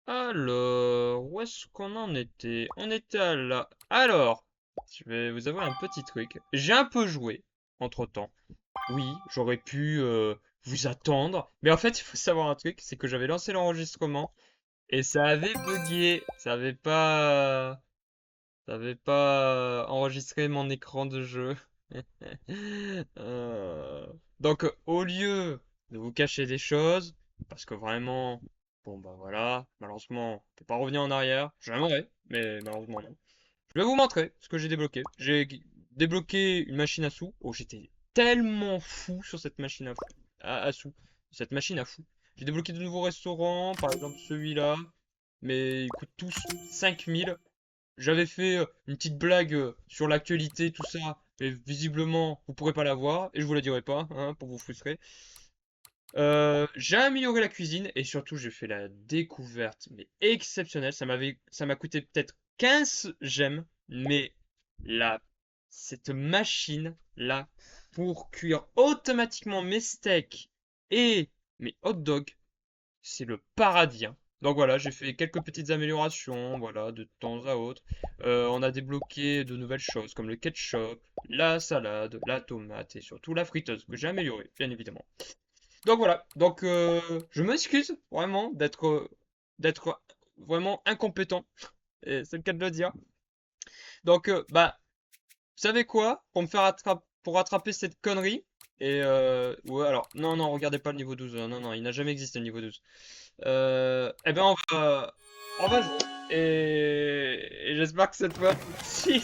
Alors, où est-ce qu'on en était? On était à là. Alors, je vais vous avouer un petit truc. J'ai un peu joué, entre-temps. Oui, j'aurais pu vous attendre. Mais en fait, il faut savoir un truc, c'est que j'avais lancé l'enregistrement et ça avait bugué. Ça avait pas enregistré mon écran de jeu. Euh, Donc, au lieu de vous cacher des choses, parce que vraiment, bon bah voilà, malheureusement, on peut pas revenir en arrière. J'aimerais, mais malheureusement non. Je vais vous montrer ce que j'ai débloqué. J'ai débloqué une machine à sous. Oh, j'étais tellement fou sur cette machine à sous. Cette machine à fou. J'ai débloqué de nouveaux restaurants, par exemple celui-là, mais ils coûtent tous 5000. J'avais fait une petite blague sur l'actualité, tout ça, mais visiblement, vous pourrez pas la voir, et je vous la dirai pas, hein, pour vous frustrer. J'ai amélioré la cuisine, et surtout, j'ai fait la découverte, mais exceptionnelle. Ça m'a coûté peut-être 15 gemmes, mais là, cette machine-là, pour cuire automatiquement mes steaks et mes hot dogs, c'est le paradis, hein. Donc voilà, j'ai fait quelques petites améliorations, voilà, de temps à autre. On a débloqué de nouvelles choses comme le ketchup, la salade, la tomate et surtout la friteuse que j'ai améliorée, bien évidemment. Donc voilà, donc je m'excuse vraiment d'être vraiment incompétent, et c'est le cas de le dire. Donc bah, vous savez quoi? Pour rattraper cette connerie, et ouais, alors, non, non, regardez pas le niveau 12, non, non, il n'a jamais existé le niveau 12. Eh ben on va jouer. Et j'espère que cette fois, si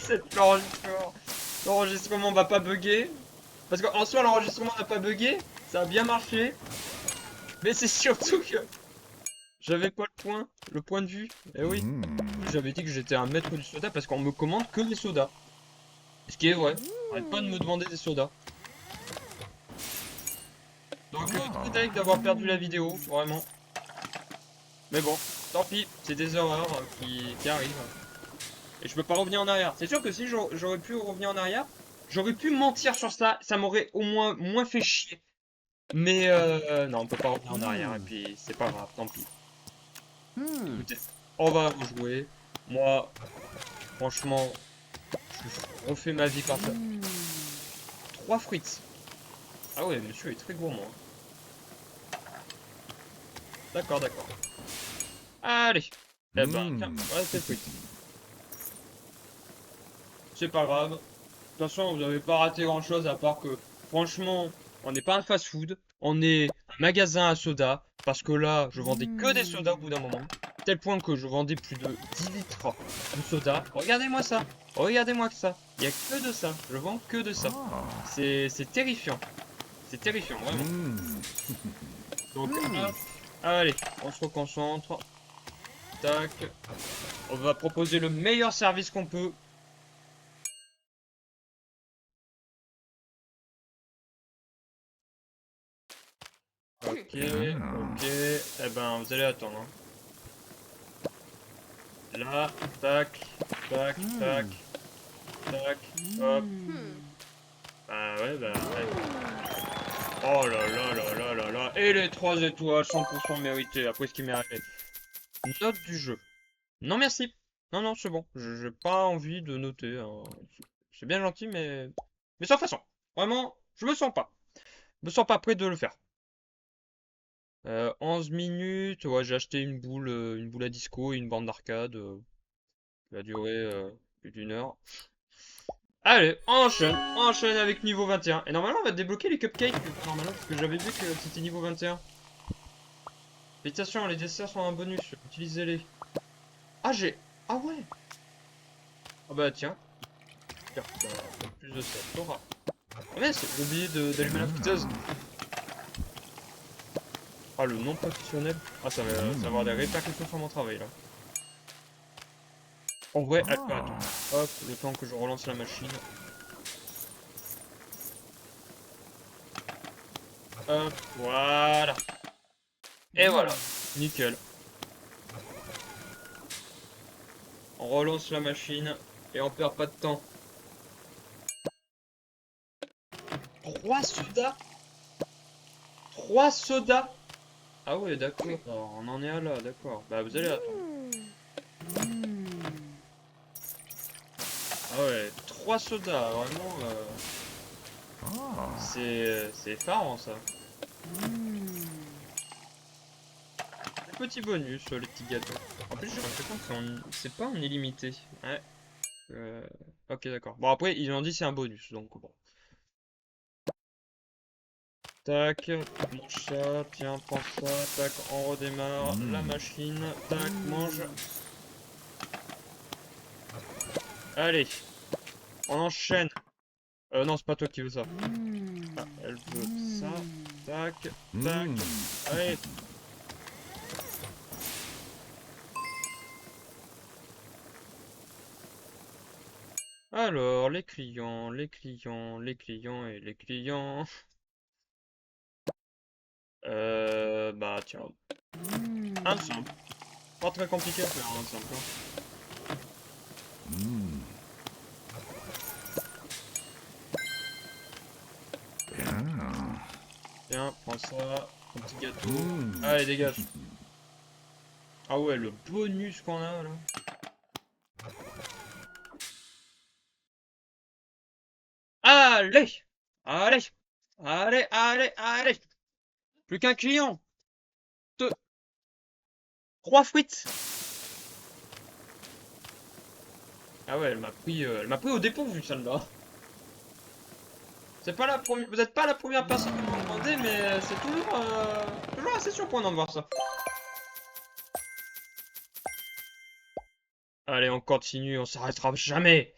l'enregistrement va pas bugger, parce qu'en soi l'enregistrement n'a pas bugué, ça a bien marché, mais c'est surtout que j'avais pas le point de vue. Eh oui, en plus j'avais dit que j'étais un maître du soda parce qu'on me commande que des sodas, ce qui est vrai. Arrête pas de me demander des sodas. Donc très deg d'avoir perdu la vidéo, vraiment. Mais bon, tant pis, c'est des erreurs qui arrivent. Et je peux pas revenir en arrière. C'est sûr que si j'aurais pu revenir en arrière, j'aurais pu mentir sur ça, ça m'aurait au moins fait chier. Mais non, on peut pas revenir en arrière, et puis c'est pas grave, tant pis. Écoutez, on va rejouer. Moi, franchement, je refais ma vie par ça. 3 frites. Ah ouais, monsieur est très gourmand, hein. D'accord, d'accord. Allez. Eh ben, tiens, voilà tes frites. C'est pas grave. De toute façon, vous n'avez pas raté grand-chose à part que, franchement, on n'est pas un fast-food, on est un magasin à soda, parce que là, je vendais que des sodas au bout d'un moment, tel point que je vendais plus de 10 litres de soda. Regardez-moi ça, regardez-moi que ça, il y a que de ça, je vends que de ça. C'est terrifiant, c'est terrifiant, vraiment. Donc, hop, allez, on se reconcentre, tac, on va proposer le meilleur service qu'on peut. Ok, ok, eh ben, vous allez attendre, hein. Là, tac, tac, tac, tac, hop. Bah ouais, bah ouais. Oh là là là là là là. Et les 3 étoiles, 100% méritées, après ce qui m'est arrivé. Note du jeu. Non merci. Non, non, c'est bon. J'ai pas envie de noter, hein. C'est bien gentil, mais sans façon. Vraiment, je me sens pas. Je me sens pas prêt de le faire. 11 minutes, ouais, j'ai acheté une boule à disco et une bande d'arcade. Qui va durer plus d'une heure. Allez, on enchaîne avec niveau 21. Et normalement, on va débloquer les cupcakes, normalement, parce que j'avais vu que c'était niveau 21. Félicitations, les desserts sont un bonus, utilisez-les. Ah, Ah ouais. Ah bah tiens, t'as plus de ça, t'auras. Ah mince, j'ai oublié d'allumer la friteuse. Ah, le non professionnel. Ah, ça va avoir des répercussions sur mon travail, là. En vrai, attends. Hop, le temps que je relance la machine. Hop, voilà. Et voilà, nickel. On relance la machine et on perd pas de temps. 3 sodas? 3 sodas? Ah ouais, d'accord, on en est à là, d'accord. Bah vous allez attendre. Ah ouais, 3 sodas, vraiment, c'est effarant ça. Petit bonus, les petits gâteaux. En plus, j'ai l'impression que c'est pas en illimité. Ouais. euh, Ok, d'accord. Bon, après, ils ont dit c'est un bonus, donc bon. Tac, mange ça, tiens, prends ça, tac, on redémarre la machine, tac, mange. Allez, on enchaîne. Non, c'est pas toi qui veux ça. Ah, elle veut ça, tac, tac, allez. Alors, les clients, les clients, les clients et les clients. Bah tiens, un simple. Pas très compliqué à faire, un simple, hein. Tiens, prends ça, un petit gâteau. Allez, dégage. Ah ouais, le bonus qu'on a là. Allez! Allez! Allez, allez, allez! Plus qu'un client! Deux, 3 frites! Ah ouais, elle m'a pris au dépourvu celle-là. C'est pas la première, vous êtes pas la première personne qui m'a demandé, mais c'est toujours assez surprenant de voir ça. Allez, on continue, on s'arrêtera jamais.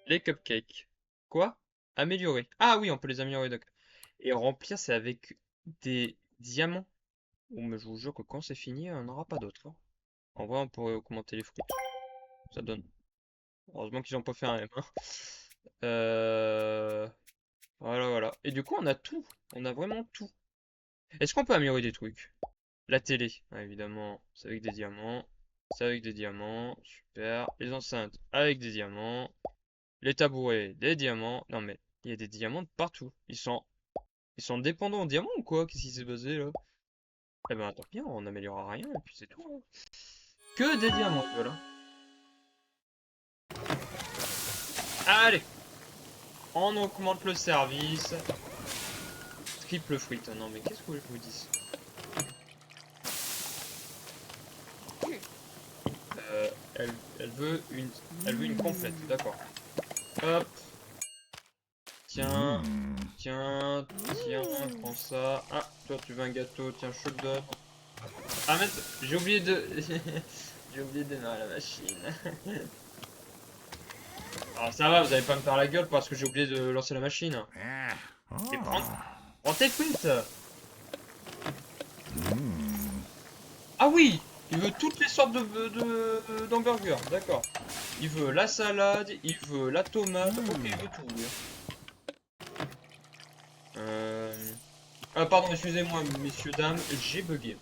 Les cupcakes. Quoi? Améliorer. Ah oui, on peut les améliorer, d'accord. Et remplir, c'est avec des diamants. Oh, mais je vous jure que quand c'est fini, on n'aura pas d'autres, hein. En vrai, on pourrait augmenter les fruits. Ça donne. Heureusement qu'ils ont pas fait un M, hein. Euh... Voilà, voilà. Et du coup, on a tout. On a vraiment tout. Est-ce qu'on peut améliorer des trucs? La télé, ah, évidemment, c'est avec des diamants. C'est avec des diamants. Super. Les enceintes, avec des diamants. Les tabourets, des diamants. Non, mais il y a des diamants de partout. Ils sont dépendants en diamants ou quoi? Qu'est-ce qui s'est passé là? Eh ben, tant pis, on n'améliorera rien et puis c'est tout, hein. Que des diamants, voilà. Allez, on augmente le service. Triple fruit. Non, mais qu'est-ce que je vous dis? Elle veut une complète, d'accord. Hop, tiens, tiens, tiens, prends ça. Ah, toi tu veux un gâteau, tiens, je te le donne. Ah, mais j'ai oublié de... J'ai oublié de démarrer la machine. Alors ça va, vous allez pas me faire la gueule parce que j'ai oublié de lancer la machine. Mais prends tes frites. Ah oui, il veut toutes les sortes d'hamburgers, d'accord. Il veut la salade, il veut la tomate. Ok, il veut tout, lui, hein. Ah, pardon, excusez-moi, messieurs, dames, j'ai bugué.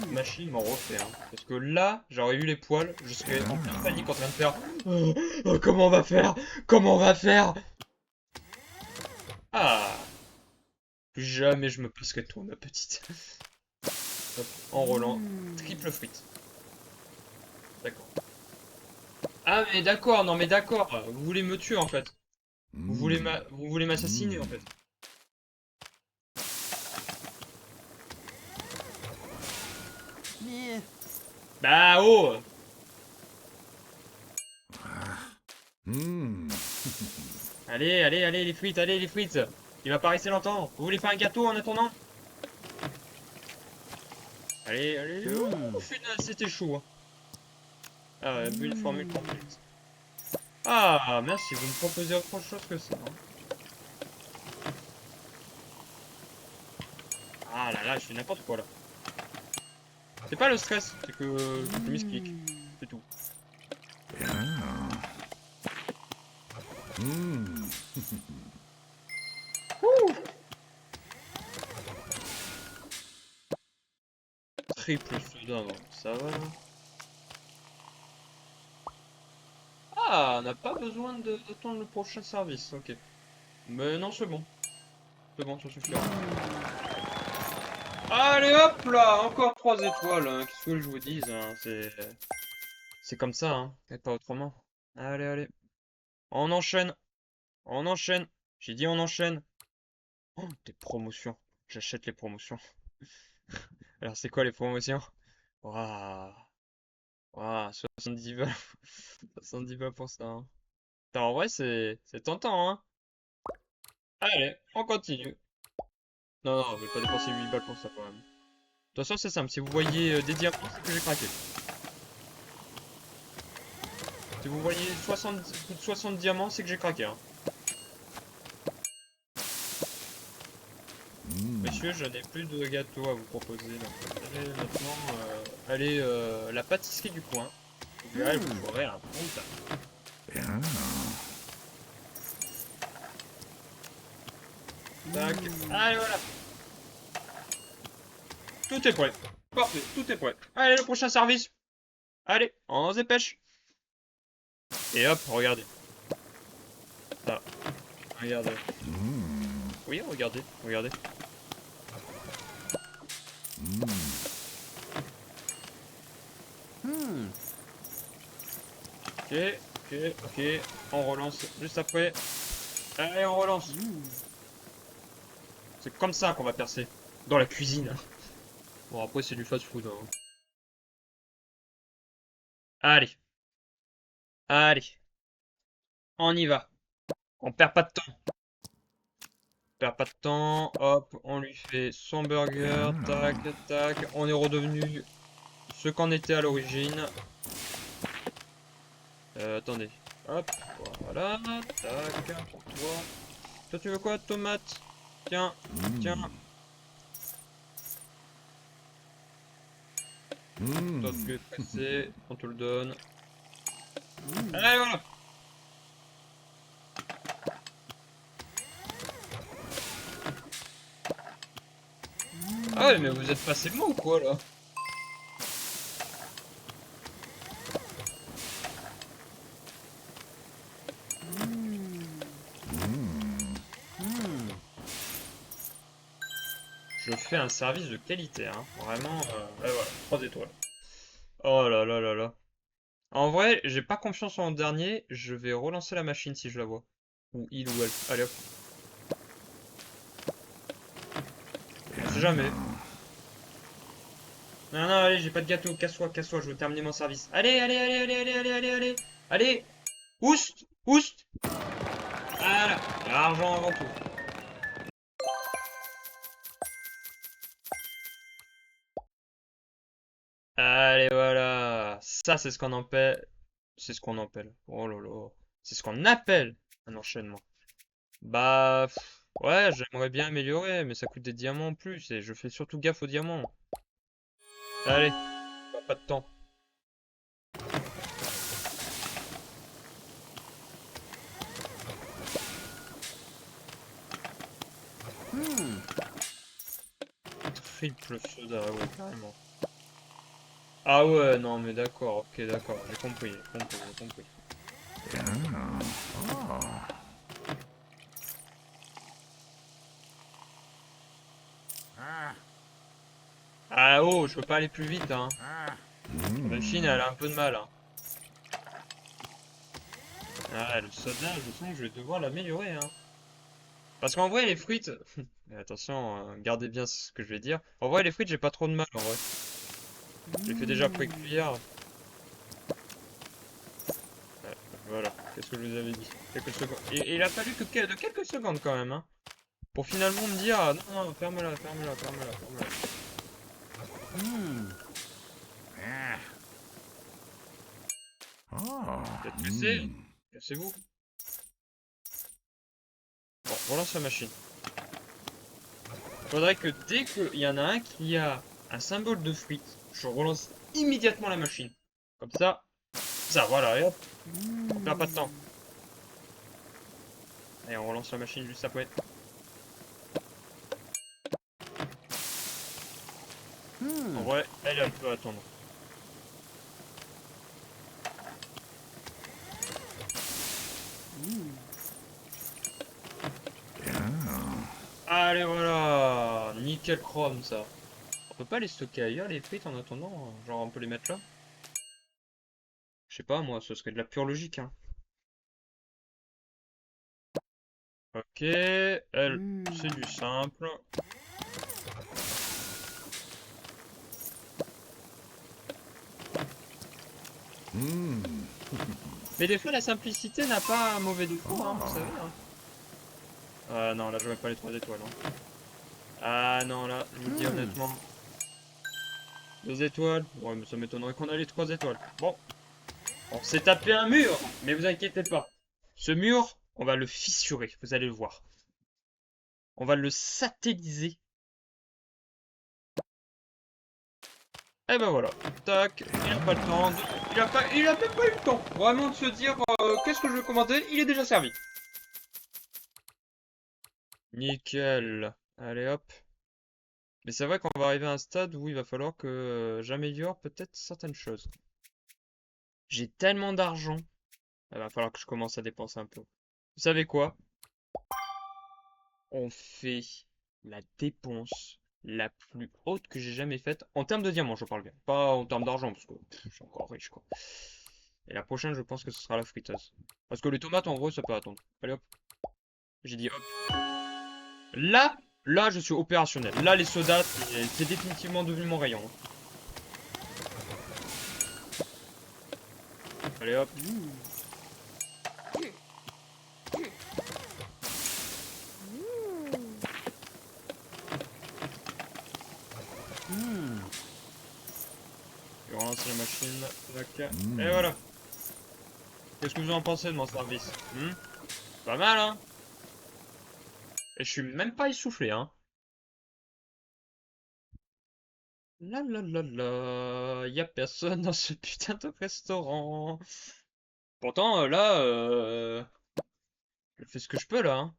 Machine m'en refait, hein. Parce que là, j'aurais eu les poils, je serais en pleine panique en train de faire. Comment on va faire? Comment on va faire? Ah, plus jamais je me passerai de toi, ma petite. Hop, enrôlant. Triple frite. D'accord. Ah, mais d'accord, non, mais d'accord. Vous voulez me tuer en fait. Vous voulez m'assassiner en fait. Bah oh! Allez, allez, allez, les frites, allez, les frites! Il va pas rester longtemps. Vous voulez pas un gâteau en attendant? Allez, allez. Ouh, final, c'était chaud, hein. Ah, une formule complète. Ah, merci, vous me proposez autre chose que ça, hein. Ah là là, je fais n'importe quoi là. C'est pas le stress, c'est que je m'explique. C'est tout. Triple soda, bon, ça va là. Ah, on n'a pas besoin d'attendre le prochain service, ok. Mais non, c'est bon. C'est bon, ça suffira. Allez hop là, encore 3 étoiles, hein. Qu'est-ce que je vous dise, hein. C'est comme ça, hein, et pas autrement. Allez, allez. On enchaîne, on enchaîne. J'ai dit on enchaîne. Oh, des promotions. J'achète les promotions. Alors c'est quoi les promotions? Waouh, waouh, 70 balles. 70 balles pour ça, hein. Putain, en vrai, c'est tentant, hein. Allez, on continue. Non, non, je vais pas dépenser 8 balles pour ça quand même. De toute façon, c'est simple. Si vous voyez des diamants, c'est que j'ai craqué. Si vous voyez 60, plus de 60 diamants, c'est que j'ai craqué, hein. Messieurs, je n'ai plus de gâteaux à vous proposer. Donc, allez, maintenant, allez, la pâtisserie du coin. Vous verrez, vous ferez un bon tas. Tac. Allez, voilà. Tout est prêt. Parfait, tout est prêt. Allez, le prochain service. Allez, on se dépêche. Et hop, regardez. Ça, regardez. Oui, regardez, regardez. Ok, ok, ok. On relance juste après. Allez, on relance. C'est comme ça qu'on va percer. Dans la cuisine. Bon, après, c'est du fast-food, hein. Allez, allez. On y va. On perd pas de temps. On perd pas de temps. Hop, on lui fait son burger. Tac, tac. On est redevenu ce qu'en était à l'origine. Attendez. Hop, voilà. Tac, pour toi. Toi, tu veux quoi, tomate? Tiens, tiens. Toi, tu es pressé. On te le donne. Allez, voilà. Ah ouais, mais vous êtes passé de moi ou quoi, là? Je fais un service de qualité, hein. Vraiment, et voilà, 3 étoiles. Oh là là là là. En vrai, j'ai pas confiance en le dernier. Je vais relancer la machine si je la vois. Ou il ou elle. Allez hop. On sait jamais. Non, non, allez, j'ai pas de gâteau. Casse-toi, casse-toi. Je veux terminer mon service. Allez, allez, allez, allez, allez, allez, allez, allez. Allez. Oust, oust. Voilà. L'argent avant tout. Allez, voilà. Ça, c'est ce qu'on appelle. C'est ce qu'on appelle. Oh là là. C'est ce qu'on appelle un enchaînement. Bah, ouais, j'aimerais bien améliorer, mais ça coûte des diamants en plus, et je fais surtout gaffe aux diamants. Allez, pas de temps. Triple soda, ouais, carrément. Ah ouais, non, mais d'accord, ok, d'accord, j'ai compris, j'ai compris. Ah oh, je peux pas aller plus vite, hein. La machine, elle a un peu de mal, hein. Ah, le soda, je sens que je vais devoir l'améliorer, hein. Parce qu'en vrai, les frites... Mais attention, gardez bien ce que je vais dire. En vrai, les frites, j'ai pas trop de mal, en vrai. Je les fais déjà pré-cuire. Ouais, voilà, qu'est-ce que je vous avais dit? Quelques secondes. Et il a fallu que de quelques secondes quand même, hein, pour finalement me dire, ah, non, non, ferme-la, ferme-la, ferme-la, ferme-la. Vous êtes pressé? Cassez-vous. Bon, relance la machine. Faudrait que dès qu'il y en a un qui a un symbole de frite, je relance immédiatement la machine. Comme ça, voilà, et hop, on perd pas de temps. Allez, on relance la machine juste après. En vrai, elle peut attendre. Allez, Allez, voilà. Nickel chrome, ça. On peut pas les stocker ailleurs, les frites, en attendant? Genre, on peut les mettre là? Je sais pas, moi, ce serait de la pure logique, hein. Ok, elle, c'est du simple. Mais des fois, la simplicité n'a pas un mauvais défaut, hein, vous savez, hein. Ah non, là, je mets pas les 3 étoiles, hein. Ah non, là, je vous le dis honnêtement. 2 étoiles? Ouais, mais ça m'étonnerait qu'on ait les 3 étoiles. Bon, on s'est tapé un mur, mais vous inquiétez pas. Ce mur, on va le fissurer, vous allez le voir. On va le satelliser. Et ben voilà. Tac, il a pas le temps. Il a même pas eu le temps. Vraiment de se dire qu'est-ce que je veux commander, il est déjà servi. Nickel. Allez hop. Mais c'est vrai qu'on va arriver à un stade où il va falloir que j'améliore peut-être certaines choses. J'ai tellement d'argent. Il va falloir que je commence à dépenser un peu. Vous savez quoi? On fait la dépense la plus haute que j'ai jamais faite. En termes de diamants, je parle bien. Pas en termes d'argent, parce que je suis encore riche, quoi. Et la prochaine, je pense que ce sera la friteuse. Parce que les tomates, en gros, ça peut attendre. Allez hop. J'ai dit hop. Là, là, je suis opérationnel. Là, les sodas, c'est définitivement devenu mon rayon. Allez hop. Je vais relancer la machine. Tac. Et voilà. Qu'est-ce que vous en pensez de mon service? Pas mal, hein? Et je suis même pas essoufflé, hein? La la la la, y a personne dans ce putain de restaurant. Pourtant, là, je fais ce que je peux, là, hein.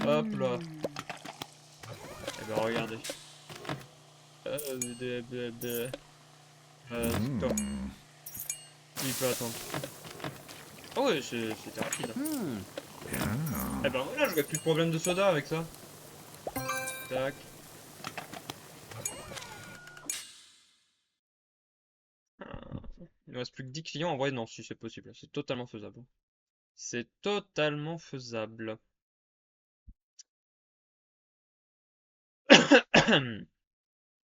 Hop là. Eh ben, regardez. Stop. Il peut attendre. Ah ouais, c'était rapide. Eh ben voilà, je vois plus de problème de soda avec ça. Tac. Ah. Il ne reste plus que 10 clients. En vrai, non, si c'est possible. C'est totalement faisable. C'est totalement faisable.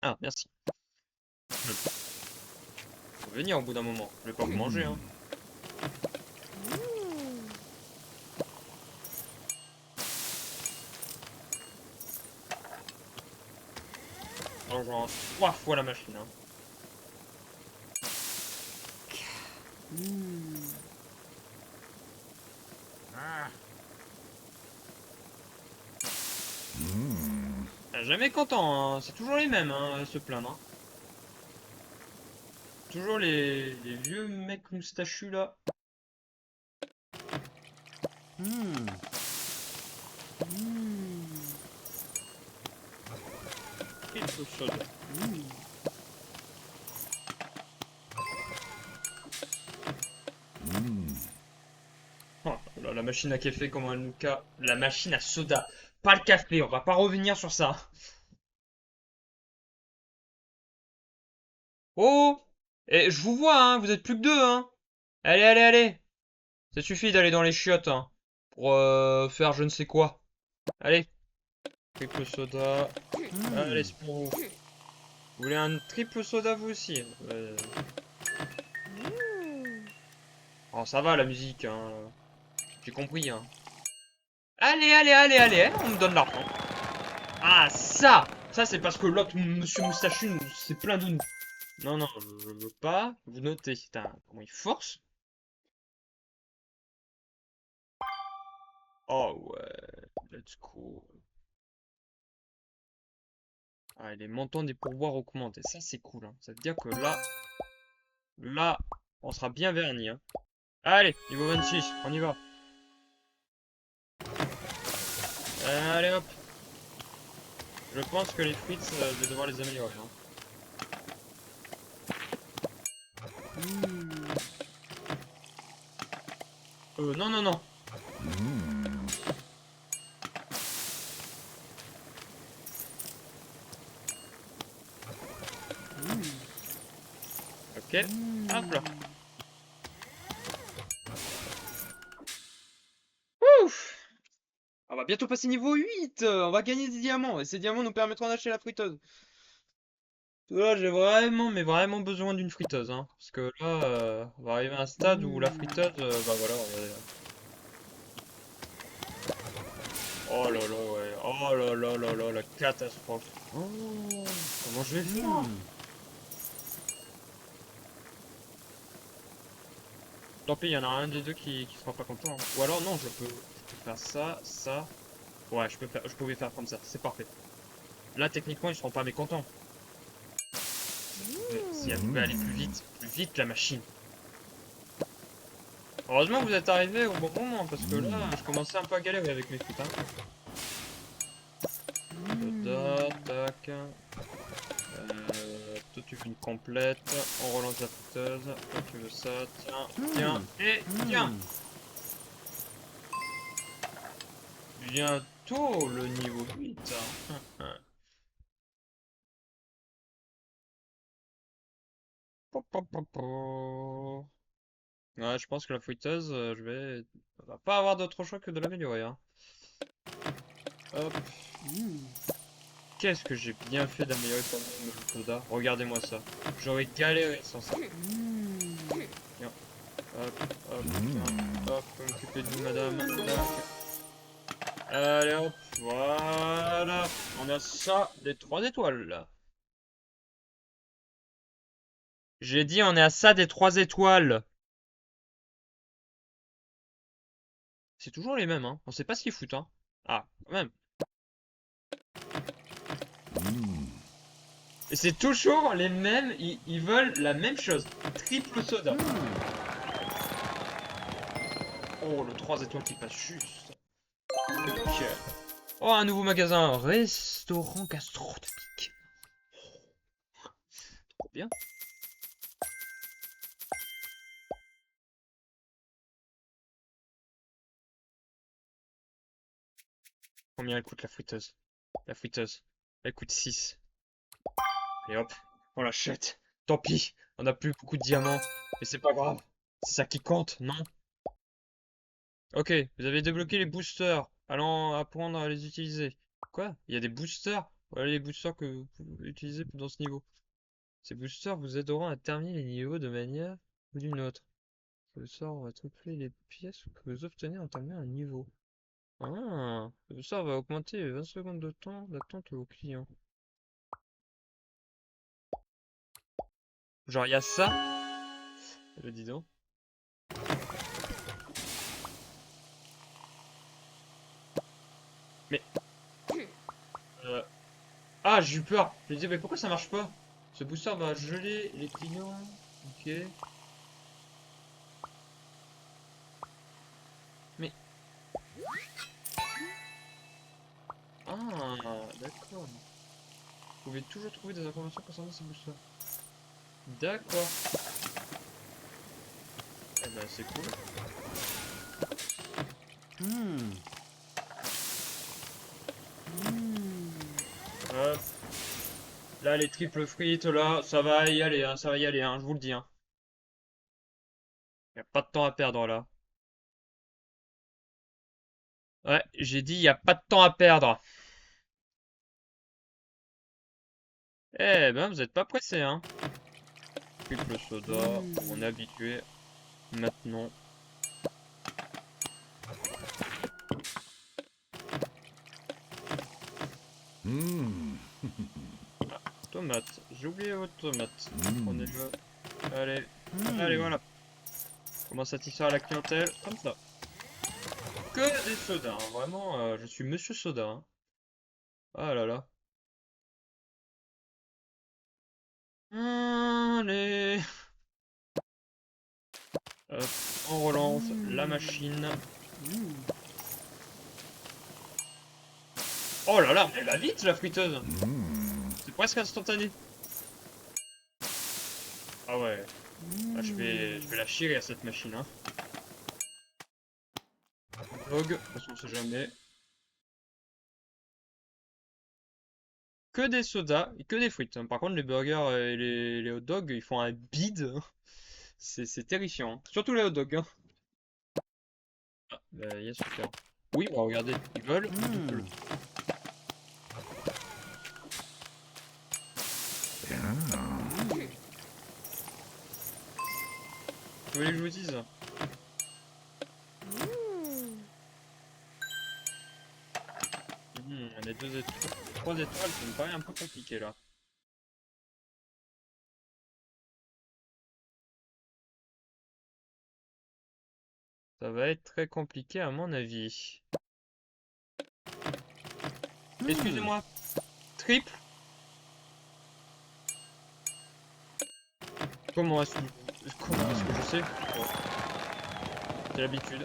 Ah, merci. Faut venir au bout d'un moment. Je vais pas vous manger, hein. Alors, genre 3 fois la machine, hein. Jamais content, hein. C'est toujours les mêmes, hein, à se plaindre, hein. Toujours les vieux mecs moustachus là. Quelque chose. Oh, là, la machine à café, comment elle nous La machine à soda. Pas le café, on va pas revenir sur ça. Oh! Et je vous vois, hein, vous êtes plus que deux, hein. Allez, allez, allez. Ça suffit d'aller dans les chiottes, hein. Pour faire je ne sais quoi. Allez. Triple soda. Allez, c'est pour vous. Vous voulez un triple soda vous aussi? Oh, ça va la musique, hein. J'ai compris, hein. Allez, allez, allez, allez, hein, on me donne l'argent. Ah, ça! Ça, c'est parce que l'autre, monsieur Moustachu, c'est plein de nous. Non, non, je veux pas. Vous notez. Putain, comment il force? Oh ouais, let's go. Ah, les montants des pourboires augmentent. Et ça, c'est cool, hein. Ça veut dire que là, on sera bien verni, hein. Allez, niveau 26, on y va. Allez hop. Je pense que les frites, je vais devoir les améliorer, hein. Non, non, non. Ok, hop là. Ouf! On va bientôt passer niveau 8. On va gagner des diamants et ces diamants nous permettront d'acheter la friteuse. Là, j'ai vraiment, mais vraiment besoin d'une friteuse, hein. Parce que là, on va arriver à un stade où la friteuse, bah voilà, regardez là. Oh là là, ouais. Oh là là là là, la catastrophe. Oh, comment je vais faire? Tant pis, il y en a un des deux qui sera pas content, hein. Ou alors non, je peux faire ça, ça. Ouais, je pouvais faire comme ça, c'est parfait. Là, techniquement, ils seront pas mécontents. Si elle pouvait aller plus vite la machine. Heureusement que vous êtes arrivé au bon moment, parce que là, je commençais un peu à galérer avec mes frites, hein. Soda, tac. Toi tu veux une complète. On relance la friteuse. Toi tu veux ça. Tiens, tiens, et tiens. Bientôt le niveau 8, hein. Po, po, po, po. Ouais, je pense que la friteuse, je vais... On va pas avoir d'autre choix que de l'améliorer, hein. Hop. Qu'est-ce que j'ai bien fait d'améliorer quand même le soda. Regardez-moi ça. J'aurais galéré sans ça. Tiens. Hop, hop, tiens. Hop, m'occuper de vous, madame. Tac. Allez hop, voilà. On a ça, des 3 étoiles là. J'ai dit on est à ça des 3 étoiles. C'est toujours les mêmes, hein. On sait pas ce qu'ils foutent, hein. Ah, quand même. Et c'est toujours les mêmes, ils veulent la même chose. Triple soda. Oh, le 3 étoiles qui passe juste. Nickel. Oh, un nouveau magasin. Restaurant gastronomique. Trop bien. Combien elle coûte la friteuse? La friteuse. Elle coûte 6. Et hop, on l'achète. Tant pis, on n'a plus beaucoup de diamants. Mais c'est pas grave. C'est ça qui compte, non? Ok, vous avez débloqué les boosters. Allons apprendre à les utiliser. Quoi? Il y a des boosters? Voilà les boosters que vous pouvez utiliser dans ce niveau. Ces boosters vous aideront à terminer les niveaux de manière ou d'une autre. Le sort va tripler les pièces que vous obtenez en terminant un niveau. Ah, le sort va augmenter les 20 secondes de temps d'attente aux clients. Genre, il y a ça? Dis donc. Mais, euh, ah, j'ai eu peur. Je me disais, mais pourquoi ça marche pas? Ce booster va geler les clients. Ok. Mais, ah, d'accord. Vous pouvez toujours trouver des informations concernant ces boosters. D'accord. Eh ben, c'est cool. Hop. Là, les triples frites, là, ça va y aller, hein, ça va y aller, hein, je vous le dis, hein. Y a pas de temps à perdre, là. Ouais, j'ai dit, y a pas de temps à perdre. Eh ben, vous êtes pas pressé, hein. Triple soda, on est habitué. Maintenant, tomate. J'ai oublié votre tomate. Prenez-le. Allez, allez, voilà. Comment satisfaire la clientèle? Comme ça. Que des sodas, hein. Vraiment, je suis Monsieur Soda, hein. Ah là là. Allez. Hop, on relance la machine. Oh là là, elle va vite la friteuse. C'est presque instantané. Ah ouais. Ah, je vais la chier à cette machine, hein. Dog, de toute façon on sait jamais. que des sodas et que des frites. Par contre, les burgers et les hot dogs, ils font un bide. C'est terrifiant, hein. Surtout les hot dogs, hein. Yes, super. Oui, bah regardez, ils veulent. Vous voulez que je vous dise? Les 3 étoiles, ça me paraît un peu compliqué là. Ça va être très compliqué à mon avis. Excusez-moi, triple? Comment est-ce que je sais? Bon, c'est l'habitude.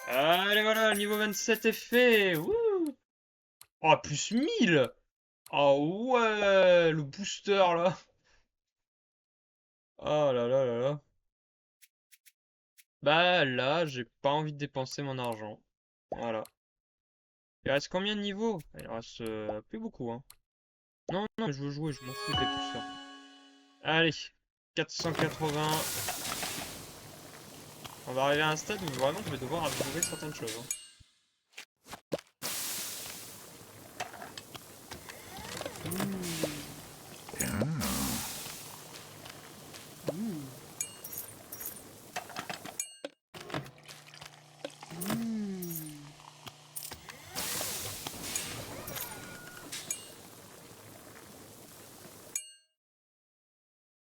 Allez voilà, le niveau 27 est fait. Wouh! Oh, plus 1000! Oh ouais, le booster là. Oh là là là là. Bah là, j'ai pas envie de dépenser mon argent. Voilà. Il reste combien de niveaux? Il reste plus beaucoup, hein. Non, non, je veux jouer, je m'en fous des boosters. Allez, 480. On va arriver à un stade où vraiment je vais devoir approuver certaines choses, hein.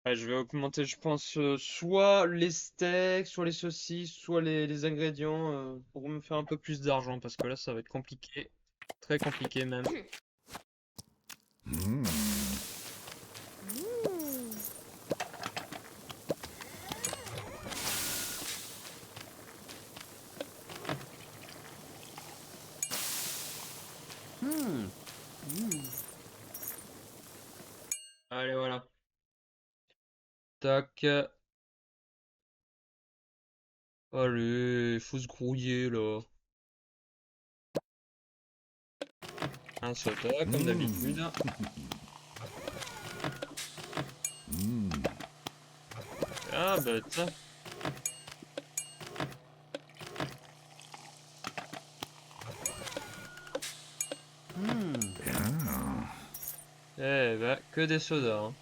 Ouais, je vais augmenter, je pense, soit les steaks, soit les saucisses, soit les ingrédients pour me faire un peu plus d'argent parce que là ça va être compliqué. Très compliqué même. Allez, voilà. Tac. Allez, faut se grouiller là. Un soda comme d'habitude. Ah bah tiens. Eh bah, que des sodas, hein.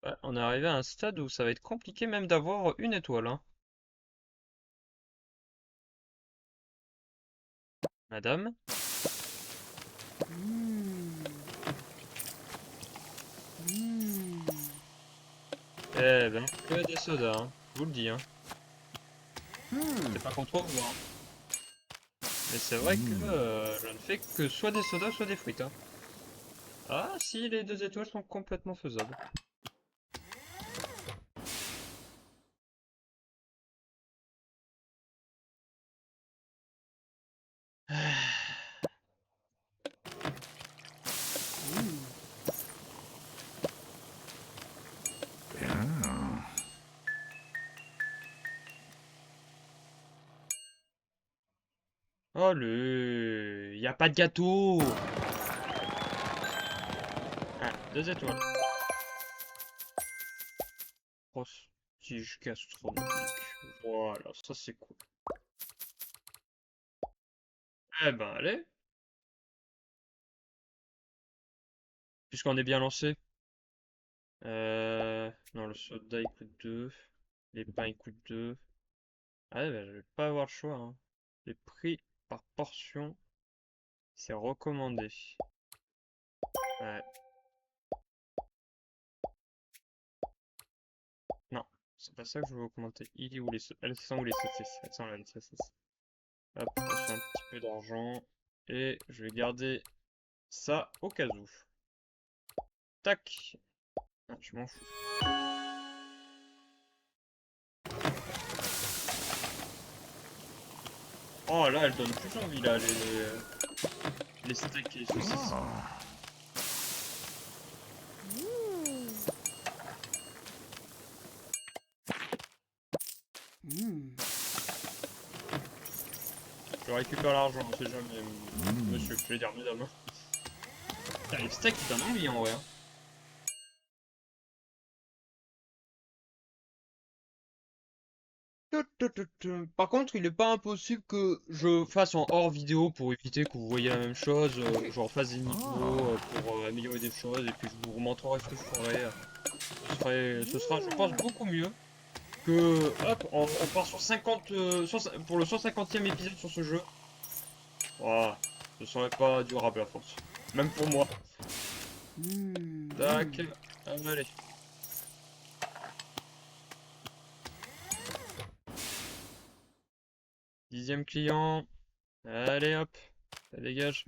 Ouais, on est arrivé à un stade où ça va être compliqué même d'avoir une étoile, hein. Madame? Eh ben, que des sodas, hein. Je vous le dis, hein. C'est pas contre vous, hein. Mais c'est vrai que je ne fais que soit des sodas, soit des frites, hein. Ah, si, les 2 étoiles sont complètement faisables. Oh le... Y a pas de gâteau! Ah, 2 étoiles. Prestige gastronomique. Voilà, ça c'est cool. Eh ben, allez, puisqu'on est bien lancé. Non, le soda il coûte 2. Les pains ils coûtent 2. Ah ouais, bah, je vais pas avoir le choix, hein. Les prix par portion, c'est recommandé. Ouais. Non, c'est pas ça que je veux augmenter. Il est où les saucisses? Elles sont où les saucisses? Elles sont là, les saucisses. Hop, on fait un petit peu d'argent. Et je vais garder ça au cas où. Tac. Ah, je m'en fous. Oh là, elle donne plus envie là, les steaks et les saucisses. Je récupère l'argent, on sait jamais, monsieur. Je vais dire mesdames, hein. Putain, les steaks, ils donnent envie en vrai, hein. Par contre, il est pas impossible que je fasse en hors vidéo pour éviter que vous voyez la même chose, genre fasse des niveaux pour améliorer des choses et puis je vous montrerai ce que je ferai. Ce sera, je pense, beaucoup mieux que hop, on part sur 50 pour le 150e épisode sur ce jeu. Voilà, ce serait pas durable à force, même pour moi. Tac, allez. 10e client. Allez hop, ça dégage.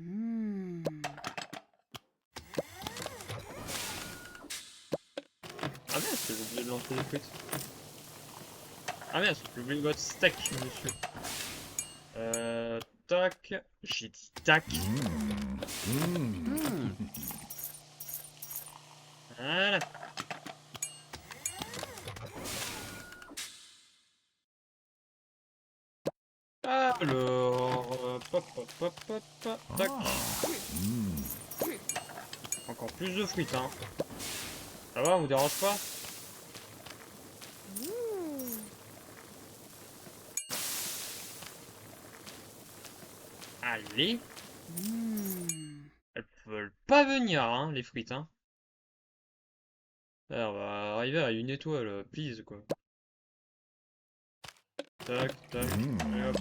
Ah merde, j'ai oublié de lancer des frites. Ah merde, j'ai oublié votre steak, monsieur. Tac. J'ai dit tac. Voilà. Alors, pop, pop, pop, pop, pop, tac. Encore plus de frites, hein. Ça va, on vous dérange pas? Allez. Elles veulent pas venir, hein, les frites, hein. Alors, on va arriver à une étoile, please, quoi. Tac, tac, et hop.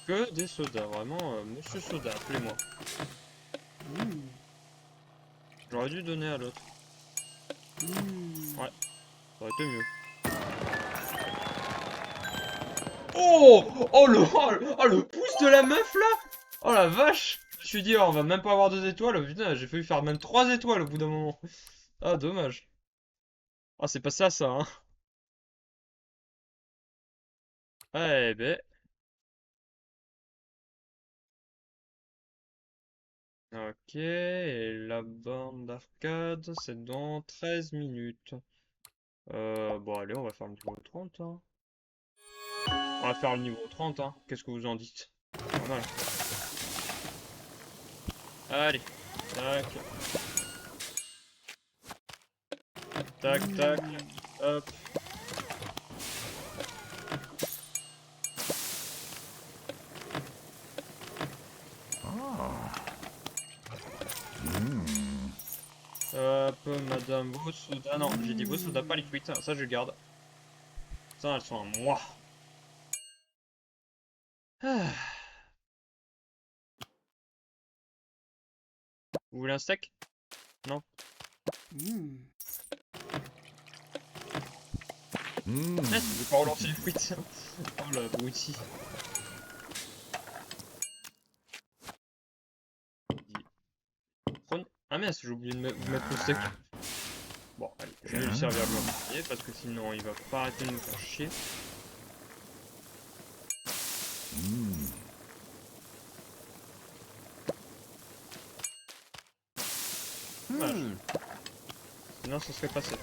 Que des sodas, vraiment, monsieur soda, appelez-moi. J'aurais dû donner à l'autre. Ouais, ça aurait été mieux. Oh! Oh le pouce de la meuf là! Oh la vache! Je me suis dit, oh, on va même pas avoir 2 étoiles. Oh, putain, j'ai failli faire même 3 étoiles au bout d'un moment. Ah, dommage. Ah, c'est pas ça, hein. Eh ben. Ok, et la borne d'arcade, c'est dans 13 minutes. Bon, allez, on va faire le niveau 30, hein. On va faire le niveau 30, hein. Qu'est-ce que vous en dites? Pas mal. Allez. Tac. Tac, tac. Hop. Hop, madame, vos sodas. Non, j'ai dit vos sodas, pas les frites. Ça, je garde. Ça, elles sont à moi. Ah. Vous voulez un steak? Non? Ah, tu veux pas relancer les frites? Oh la abruti. Ah mince, j'ai oublié de vous mettre le steak. Bon, allez, je vais lui servir le premier parce que sinon il va pas arrêter de nous faire chier. Dommage. Sinon ça serait passé.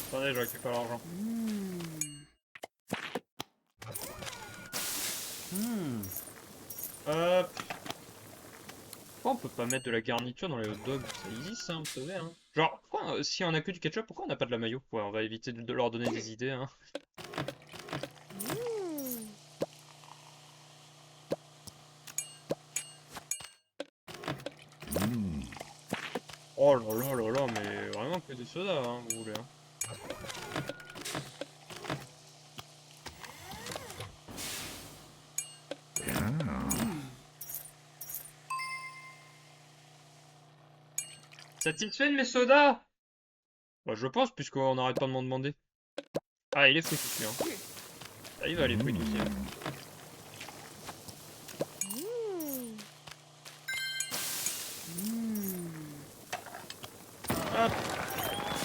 Attendez, je récupère l'argent. Hop. Pourquoi on peut pas mettre de la garniture dans les hot dogs? Ça existe, hein, vous savez, hein. Genre, pourquoi, si on a que du ketchup, pourquoi on n'a pas de la mayo? Ouais, on va éviter de leur donner des idées, hein. Oh là là là là, mais vraiment que des sodas, hein, vous voulez, hein. Satisfait de mes sodas? Bah, je pense, puisqu'on n'arrête pas de m'en demander. Ah, il est fruit aussi, hein. Ah, il va les fruits aussi, hein. Hop.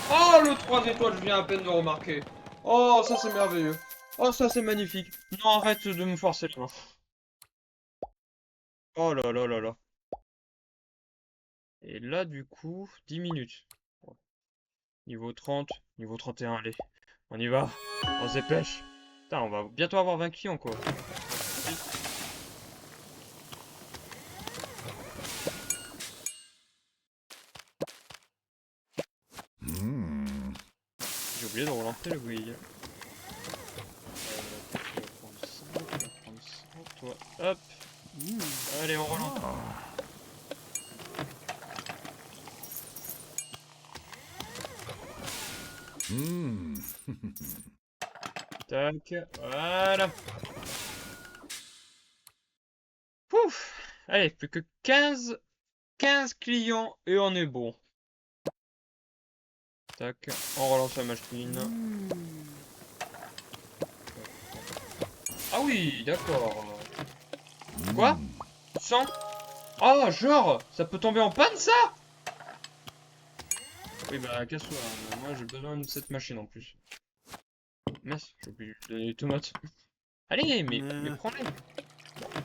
Oh, le 3 étoiles, je viens à peine de remarquer. Oh, ça c'est merveilleux. Oh, ça c'est magnifique. Non, arrête de me forcer les mains. Oh là là là là. Et là, du coup, 10 minutes. Niveau 30, niveau 31, allez. On y va. On se dépêche. Putain, on va bientôt avoir 20 clients, quoi. J'ai oublié de relancer le grille. Tu vas prendre ça, toi. Hop. Allez, on relance. Tac, voilà. Pouf. Allez, plus que 15 clients et on est bon. Tac, on relance la machine. Ah oui, d'accord. Quoi? 100? Oh, genre, ça peut tomber en panne, ça? Oui, bah, casse-toi. Moi, j'ai besoin de cette machine en plus. Mince, j'ai oublié de lui donner les tomates. Allez, mais prends-les. Bon,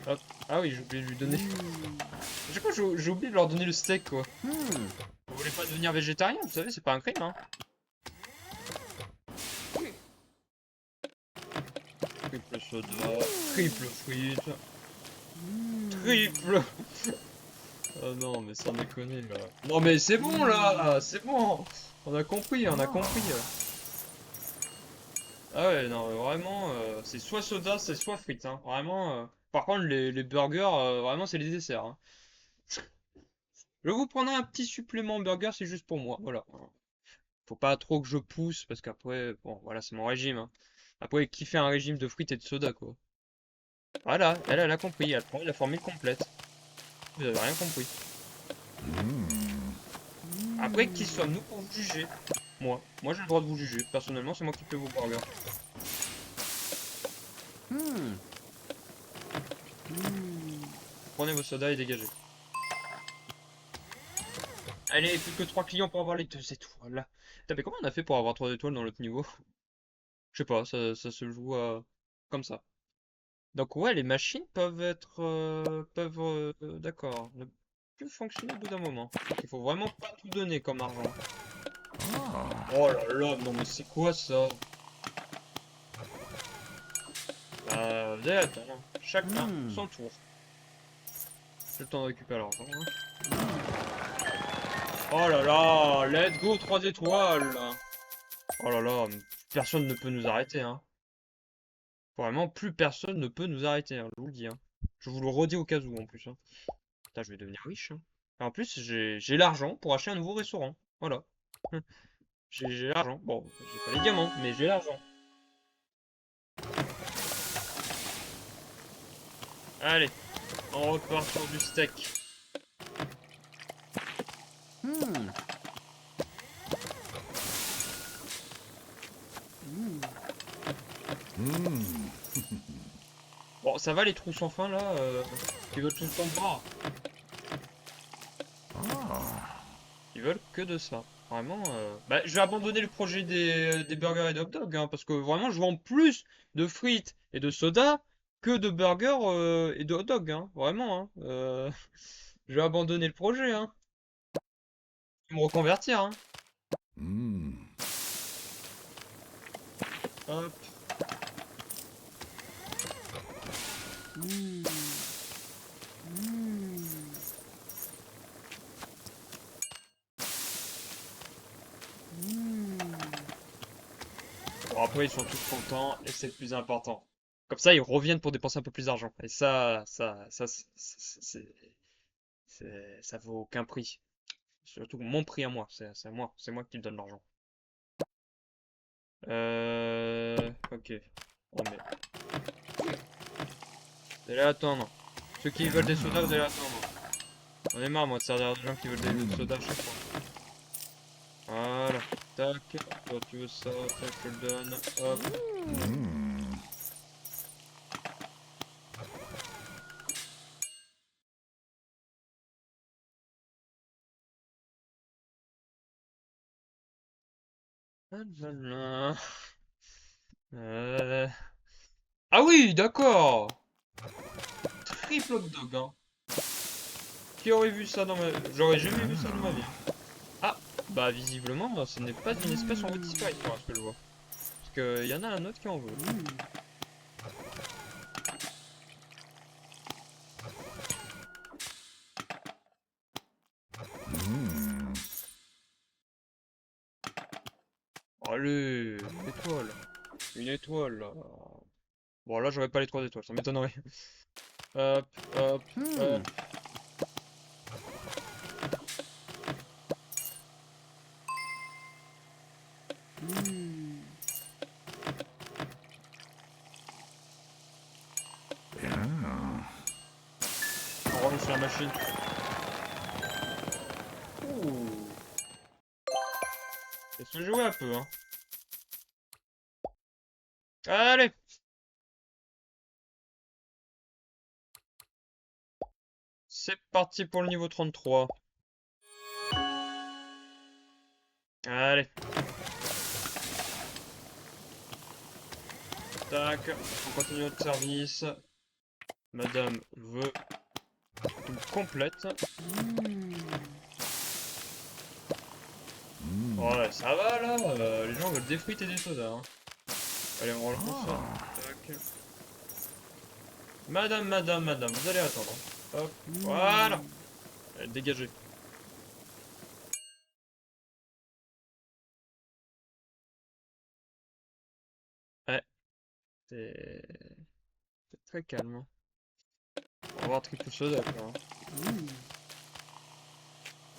hop. Ah oui, j'ai oublié de lui donner. À chaque fois, j'ai oublié de leur donner le steak, quoi. Vous voulez pas devenir végétarien, vous savez, c'est pas un crime, hein. Triple soda, triple frites, triple... Oh non, mais sans déconner, là. Non, mais c'est bon, là, c'est bon. On a compris, on a compris. Ah ouais, non, vraiment, c'est soit soda, c'est soit frites, hein. Vraiment, par contre, les burgers, vraiment, c'est les desserts, hein. Je vous prendrai un petit supplément burger, c'est juste pour moi, voilà. Faut pas trop que je pousse, parce qu'après, bon, voilà, c'est mon régime, hein. Après, qui fait un régime de frites et de soda, quoi. Voilà, elle a compris, elle prend la formule complète. Vous avez rien compris. Après, qui sommes-nous pour vous juger? Moi j'ai le droit de vous juger. Personnellement, c'est moi qui fais vos burgers. Prenez vos sodas et dégagez. Allez, plus que 3 clients pour avoir les 2 étoiles. Putain, mais comment on a fait pour avoir 3 étoiles dans l'autre niveau? Je sais pas, ça se joue comme ça. Donc ouais, les machines peuvent être... d'accord, ne plus fonctionner au bout d'un moment. Donc, il faut vraiment pas tout donner comme argent. Oh là là, non mais c'est quoi ça? Vous allez attendre, hein. Chacun son tour. J'ai le temps de récupérer l'argent, hein. Oh là là, let's go, 3 étoiles. Oh là là, personne ne peut nous arrêter, hein. Vraiment, plus personne ne peut nous arrêter, hein, je vous le dis, hein. Je vous le redis au cas où, en plus, hein. Putain, je vais devenir riche, hein. Et en plus, j'ai l'argent pour acheter un nouveau restaurant. Voilà. J'ai l'argent. Bon, j'ai pas les diamants, mais j'ai l'argent. Allez, on repart sur du steak. Bon, ça va les trous sans fin, là, qui veulent tout le temps boire. Ils veulent que de ça. Vraiment, bah, je vais abandonner le projet des burgers et de hot dogs, hein, parce que vraiment, je vends plus de frites et de soda que de burgers et de hot dogs, hein. Vraiment, hein. Je vais abandonner le projet, hein. Je vais me reconvertir, hein. Hop. Bon, après, ils sont tous contents et c'est le plus important. Comme ça, ils reviennent pour dépenser un peu plus d'argent. Et ça vaut aucun prix. Surtout mon prix à moi. C'est moi qui donne l'argent. Ok. On met. Vous allez attendre. Ceux qui veulent des sodas, vous allez attendre. On est marre, moi, de servir des gens qui veulent des sodas à chaque fois. Voilà. Tac. Toi, tu veux ça, tac, je te le donne. Hop. Voilà. Euh... Ah oui, d'accord. Triple hot dog, hein. Qui aurait vu ça dans ma... J'aurais jamais vu ça dans ma vie. Ah, bah visiblement, ce n'est pas une espèce en voie de disparition, à ce que je vois. qu'il y en a un autre qui en veut. Allez, une étoile. Une étoile, là. Bon, là, j'aurais pas les 3 étoiles, ça m'étonnerait. Hop, hop, hop. On relance la machine. Ouh. Laisse-moi jouer un peu, hein. Allez! C'est parti pour le niveau 33. Allez. Tac, on continue notre service. Madame veut tout complète. Ouais, ça va là, les gens veulent des frites et des sodas. Hein. Allez, on relance ça. Tac. Madame, vous allez attendre. Hop, voilà. Allez, dégagez. Ouais, c'est très calme. Hein. On va voir triple soda quoi. Hein.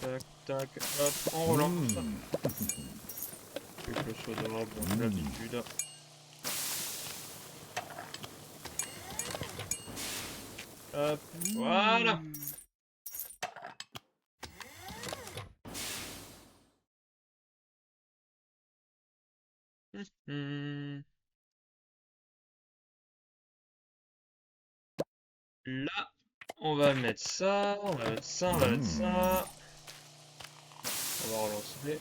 Tac, tac, hop, on relance. Triple soda, bon, l'habitude. Hop, voilà. Là, on va mettre ça, on va mettre ça, on va mettre ça. On va relancer.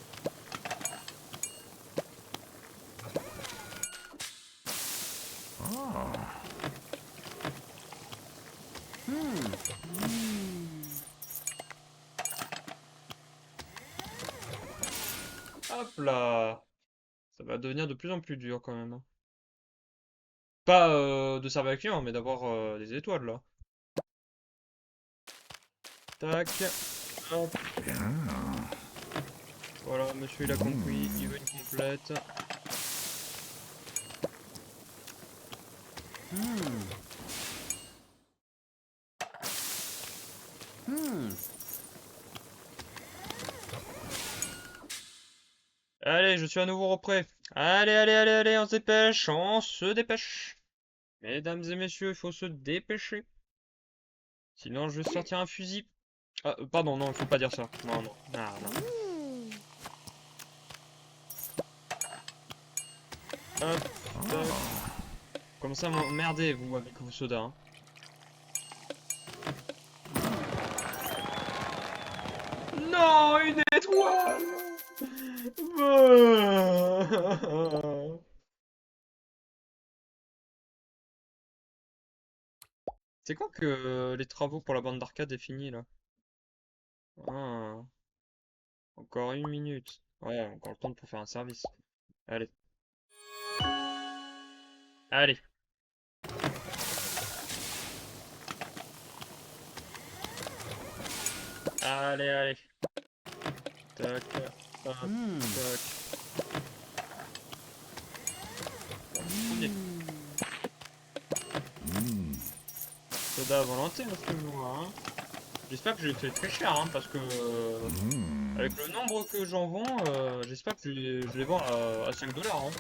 Hop là. Ça va devenir de plus en plus dur quand même. Hein. Pas de servir les clients, mais d'avoir des étoiles là. Tac. Hop. Voilà, monsieur il a compris, il veut une complète. Allez, je suis à nouveau repris. Allez, on se dépêche, on se dépêche. Mesdames et messieurs, il faut se dépêcher. Sinon, je vais sortir un fusil. Ah, pardon, non, il faut pas dire ça. Non, non, non. Hop, tac. Comment ça m'emmerdez, vous, avec vos sodas, hein. Non, une étoile! C'est quoi que les travaux pour la bande d'arcade est fini, là? Ah, encore 1 minute. Ouais, encore le temps pour faire un service. Allez. Allez. Allez. Tac, hop, tac. Premier. Soda à volonté, hein, ce jour-là, hein. J'espère que je les fais très cher, hein, parce que avec le nombre que j'en vends, j'espère que je les vends à 5 $. Hein.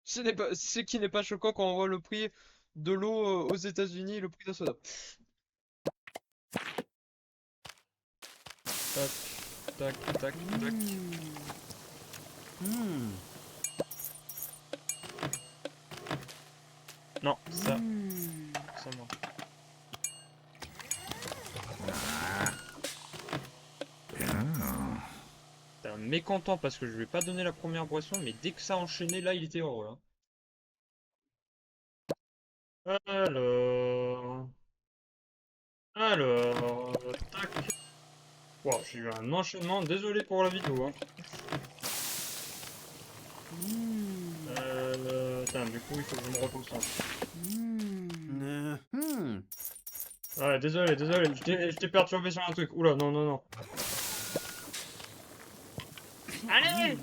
Ce qui n'est pas choquant quand on voit le prix de l'eau aux États-Unis et le prix d'un soda. Tac, tac. Non, ça moi. T'es un mécontent parce que je lui ai pas donné la première boisson, mais dès que ça a enchaîné, là, il était heureux. Hein. Alors, tac. Wow, j'ai eu un enchaînement, désolé pour la vidéo. Hein. Putain, du coup, il faut que je me reconcentre. Mhm. Ouais, désolé, je t'ai perturbé sur un truc. Oula, non, non, non. Allez!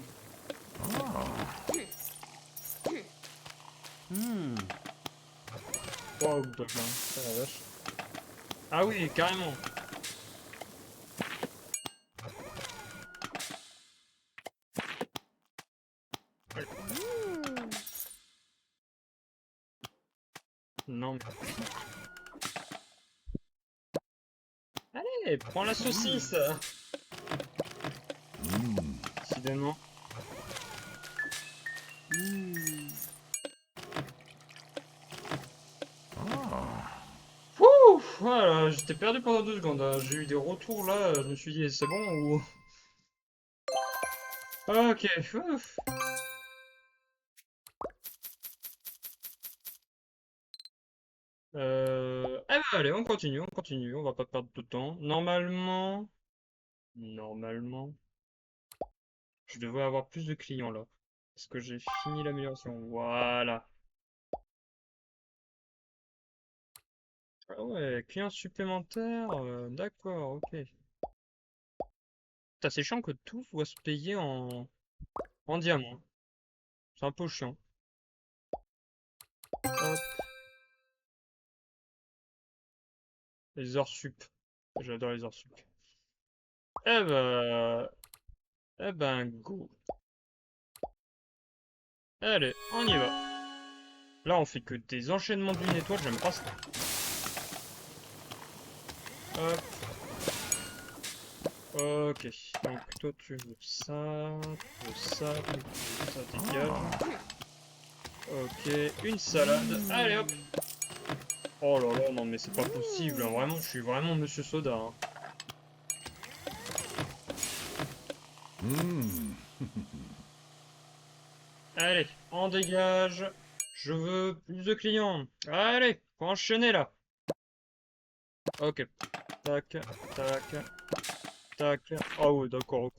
Oh, top, hein. Oh, la vache. Ah oui, carrément. Allez. Non, mais... Allez, prends la saucisse! Décidément. Ouh, voilà, j'étais perdu pendant 2 secondes, hein. J'ai eu des retours là, je me suis dit c'est bon ou... Ok, ouf. Eh ben allez, on continue, on va pas perdre de temps. Normalement, je devrais avoir plus de clients là. Est-ce que j'ai fini l'amélioration? Voilà. Ah ouais, clients supplémentaires, d'accord, ok. Putain, c'est chiant que tout doit se payer en diamant. C'est un peu chiant. Hop, les heures sup. J'adore les heures sup. Eh ben, go. Allez, on y va. Là, on fait que des enchaînements d'une étoile, j'aime pas ça. Hop, ok. Donc, toi, tu veux ça, ça, dégage. Ok, une salade. Allez, hop. Oh là là, non, mais c'est pas possible, hein. Vraiment, je suis vraiment Monsieur Soda, hein. Allez, on dégage. Je veux plus de clients. Allez, faut enchaîner là. Ok. Tac, tac, tac. Ah ouais, d'accord, ok.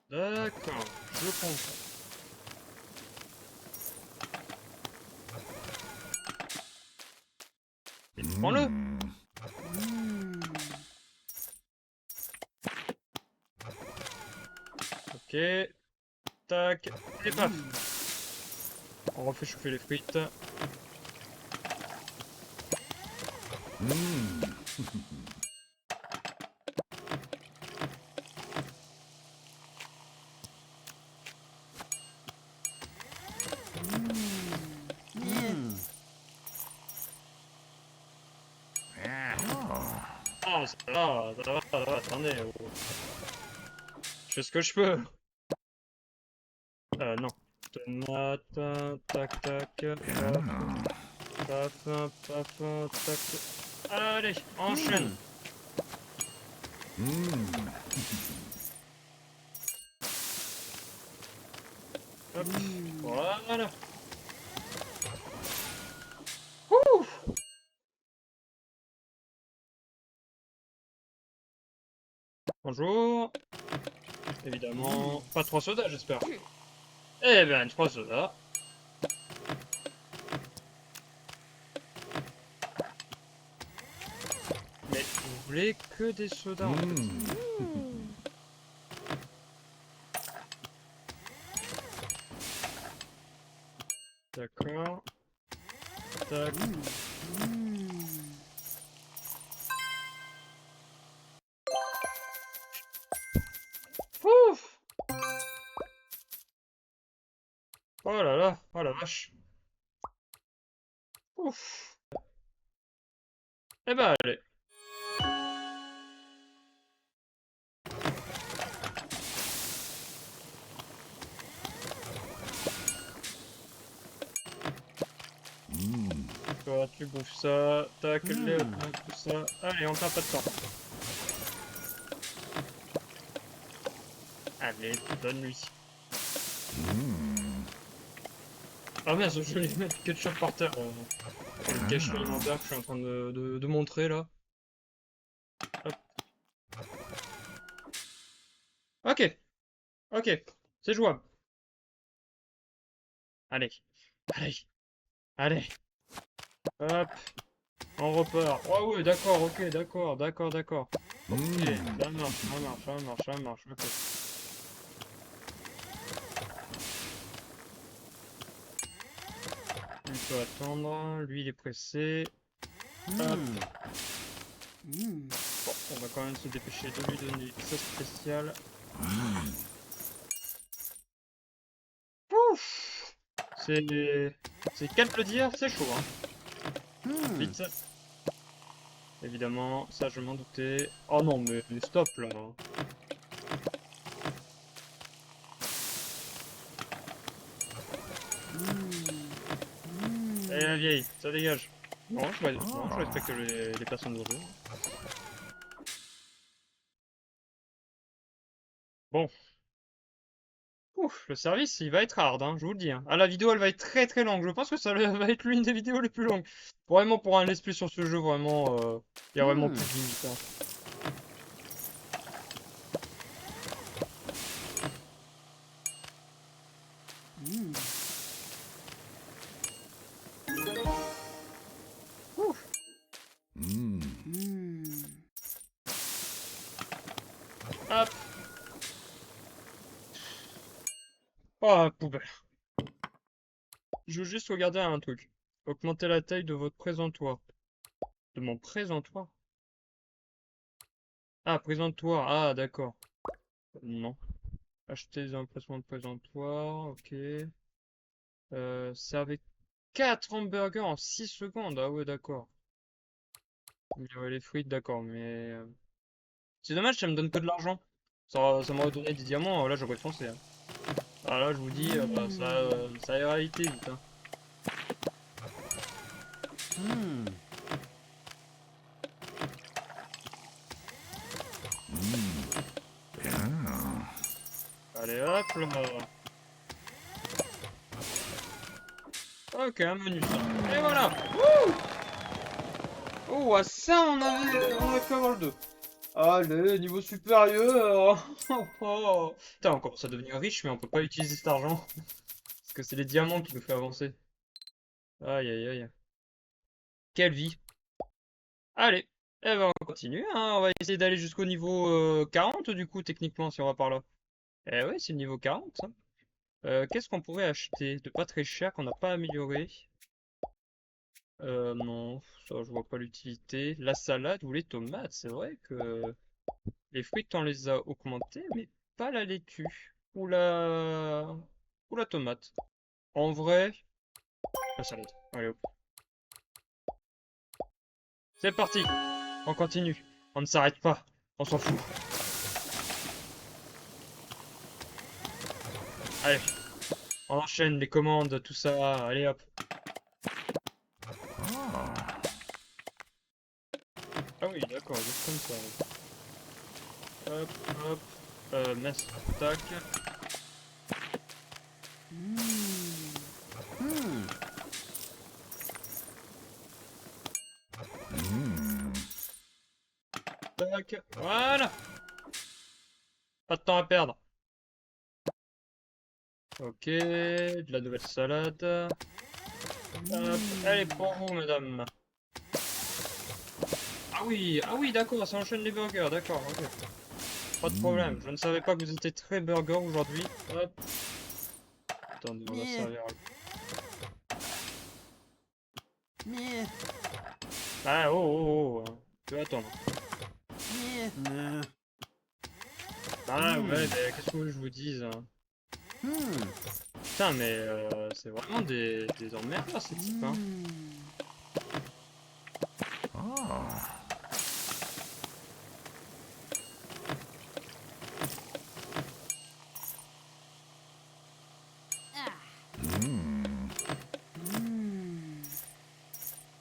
D'accord, je comprends. Et prends-le. Ok. Tac. Et paf. On refait chauffer les frites. Ah, ça va, attendez. Oh. Je fais ce que je peux. Non. Tomate, tac, tac, paf, paf, paf, tac. Allez, enchaîne. Hop, voilà. Ouh. Bonjour. Évidemment, pas 3 sodas, j'espère. Eh ben, 3 sodas. Mais vous voulez que des sodas en fait. D'accord. Tac. Ouf. Oh là là, oh la vache. Ouf. Eh ben, allez. Toi, tu bouffes ça. Tac, les tout ça. Allez, on perd pas de temps. Allez, donne-lui. Ah merde, je voulais mettre du ketchup par terre. Le gâchis alimentaire que je suis en train de montrer là. Hop. Ok, ok, c'est jouable. Allez, allez, allez. Hop, on repart. Oh ouais, d'accord, ok, d'accord, d'accord, d'accord. Ok, ça marche, ça marche, ça marche, ça marche, ok. Lui peut attendre, lui il est pressé. Hop. Bon, on va quand même se dépêcher de lui donner sa spéciale. Ouf! C'est qu'à le dire, c'est chaud, hein. Vite. Évidemment, ça je m'en doutais. Oh non, mais stop là. Allez la vieille, ça dégage. Non, non, je respecte les personnes âgées. Bon. Ouf, le service, il va être hard, hein, je vous le dis, hein. Ah, la vidéo, elle va être très très longue. Je pense que ça va être l'une des vidéos les plus longues. Vraiment, pour un let's play sur ce jeu, vraiment, il y a vraiment plus de limite, hein. Ouf. Hop. Oh, poubelle. Je veux juste regarder un truc. Augmenter la taille de votre présentoir. De mon présentoir? Ah, présentoir. Ah, d'accord. Non. Acheter des emplacements de présentoir. Ok. Servez 4 hamburgers en 6 secondes. Ah ouais, d'accord. Ouais, les frites, d'accord, mais... c'est dommage, ça me donne que de l'argent. Ça m'aurait donné des diamants, là j'aurais foncé, hein. Ah là, je vous dis, ça ira vite, vite, hein. Allez, hop là. Ok, un menu ça. Et voilà. Oh, à ça, on a pu avoir le 2. Allez, niveau supérieur. Oh. Putain, on commence à devenir riche, mais on peut pas utiliser cet argent. Parce que c'est les diamants qui nous fait avancer. Aïe, aïe, aïe. Quelle vie. Allez, eh ben, on continue, hein. On va essayer d'aller jusqu'au niveau 40, du coup, techniquement, si on va par là. Eh oui, c'est le niveau 40, ça. Qu'est-ce qu'on pourrait acheter de pas très cher qu'on n'a pas amélioré? Non, ça je vois pas l'utilité. La salade ou les tomates, c'est vrai que les fruits on les a augmentés, mais pas la laitue ou la tomate. En vrai, la salade. Allez hop. C'est parti, on continue. On ne s'arrête pas, on s'en fout. Allez, on enchaîne les commandes, tout ça. Allez hop. Ah oui, d'accord, juste comme ça. Hop, hop. Mince, tac. Tac, voilà. Pas de temps à perdre. Ok, de la nouvelle salade. Hop, elle est pour vous, madame. Ah oui, d'accord, ça enchaîne les burgers, d'accord, ok. Pas de problème, je ne savais pas que vous étiez très burger aujourd'hui. Hop. Attendez, on va servir. Ah, oh, oh, oh, hein. Tu vas attendre. Ah ouais, mais qu'est-ce que vous voulez que je vous dise, hein. Putain, mais c'est vraiment des emmerdeurs, ces types, hein.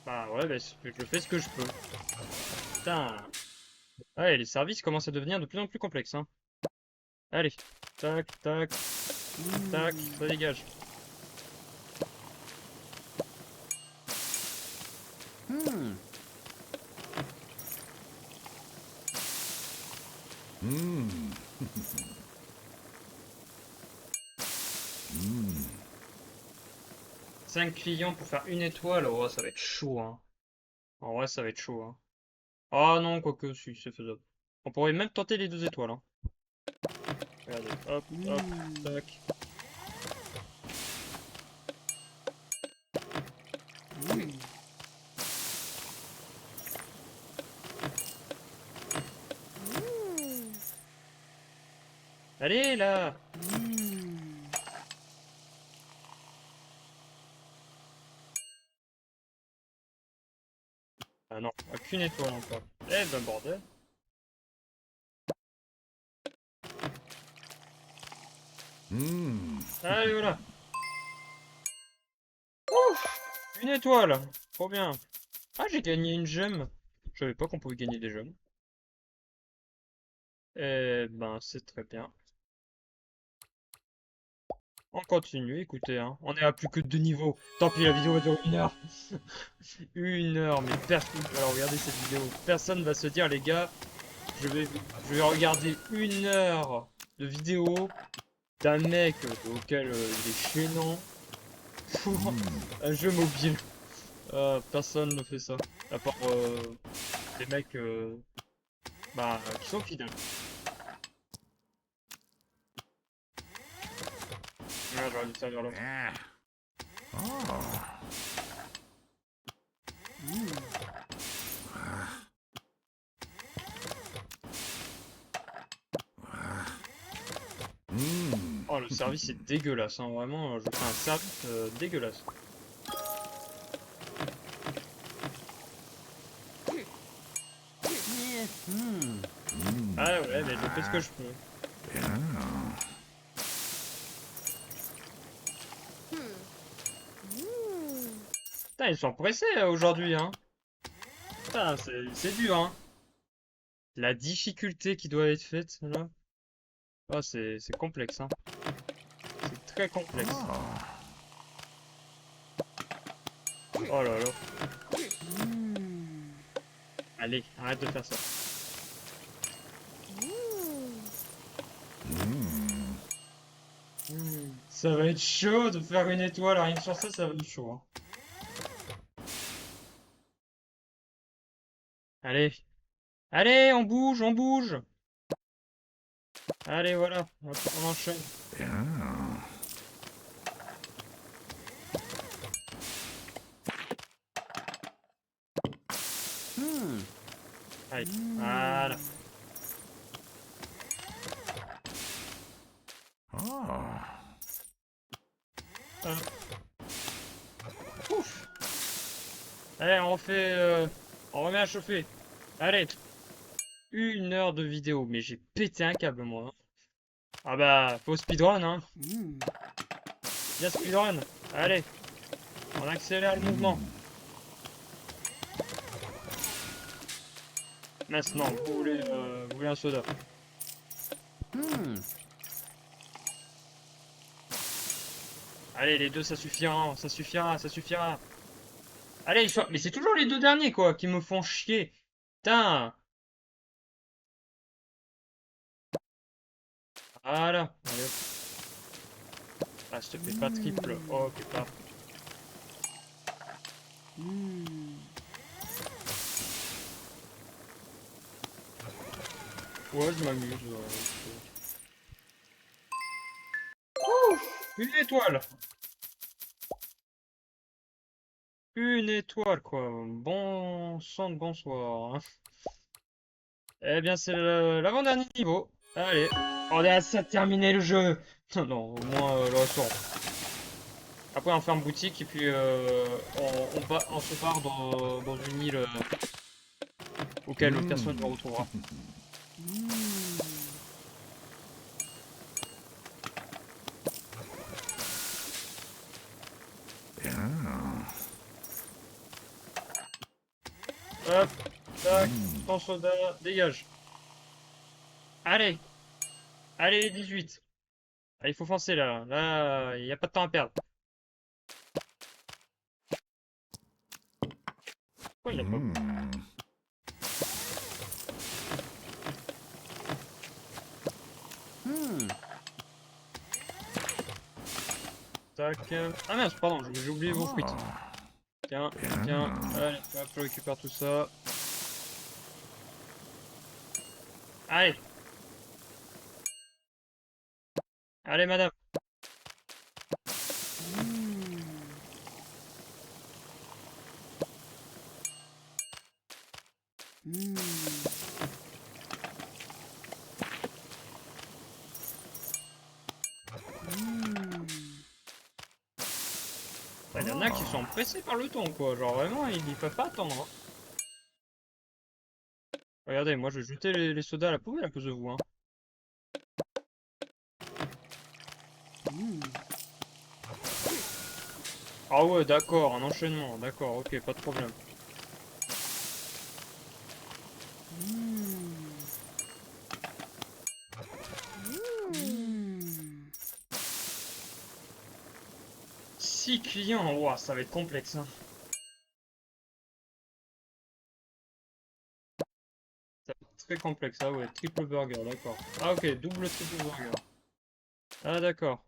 Bah ouais, bah, je fais ce que je peux. Putain. Ouais, les services commencent à devenir de plus en plus complexes, hein. Allez. Tac, tac, tac, ça dégage. 5 clients pour faire une étoile, oh, ça va être chaud, hein. En vrai, ça va être chaud, hein. Ah non, quoique, si, c'est faisable. On pourrait même tenter les 2 étoiles, hein. Regardez, hop, hop, tac. Allez, là! Ah non, aucune étoile encore. Eh ben, bordel. Allez, voilà. Une étoile! Trop bien. Ah, j'ai gagné une gemme. Je savais pas qu'on pouvait gagner des gemmes. Eh ben, c'est très bien. On continue, écoutez, hein. On est à plus que 2 niveaux. Tant pis, la vidéo va durer 1 heure. 1 heure, mais personne va regarder cette vidéo. Personne va se dire, les gars, je vais regarder 1 heure de vidéo d'un mec auquel il est gênant pour un jeu mobile. Personne ne fait ça. À part des mecs bah, qui sont fidèles. Ouais, j'aurais dû servir l'autre. Oh, le service est dégueulasse, hein. Vraiment, je fais un service dégueulasse. Ah ouais, mais je fais ce que je peux. Putain, ils sont pressés aujourd'hui, hein. Putain, c'est dur, hein. La difficulté qui doit être faite, là. Oh, c'est complexe, hein. C'est très complexe. Oh là là. Allez, arrête de faire ça. Ça va être chaud de faire une étoile, rien que sur ça, ça va être chaud, hein. Allez. Allez, on bouge, on bouge. Allez, voilà, on enchaîne. Allez, voilà. Hop. Ouf. Allez, on refait... on remet à chauffer. Allez. 1 heure de vidéo, mais j'ai pété un câble, moi, hein. Ah bah, faut speedrun, hein. Bien speedrun. Allez, on accélère le mouvement. Maintenant, vous voulez un soda. Allez, les deux, ça suffira, hein, ça suffira, ça suffira. Allez, mais c'est toujours les 2 derniers, quoi, qui me font chier. Putain. Voilà. Allez, hop. Ah, je te fais pas triple. Oh, ok, pas. Ouais, je m'amuse. Une étoile. Une étoile, quoi. Bon sang de bonsoir, hein. Eh bien, c'est l'avant-dernier niveau. Allez, on est à ça de terminer le jeu. Non, au moins le restaurant. Après, on ferme boutique et puis on se part dans une île auquel personne ne retrouvera. Hop, tac, ton soda, dégage. Allez, allez, 18. Ah, il faut foncer là. Là, il n'y a pas de temps à perdre. Pourquoi il a pas... tac. Ah mince, pardon, j'ai oublié vos frites. Tiens, tiens, allez, hop, je récupère tout ça. Allez, allez madame. Il y en a qui sont pressés par le temps, quoi. Genre vraiment, ils peuvent pas attendre. Hein. Regardez, moi je vais jeter les sodas à la poubelle à cause de vous. Hein. Ah ouais, d'accord, un enchaînement, d'accord, ok, pas de problème. 6 clients, ouah, ça va être complexe. Hein. Ça va être très complexe, ah ouais, triple burger, d'accord. Ah ok, double triple burger. Ah d'accord.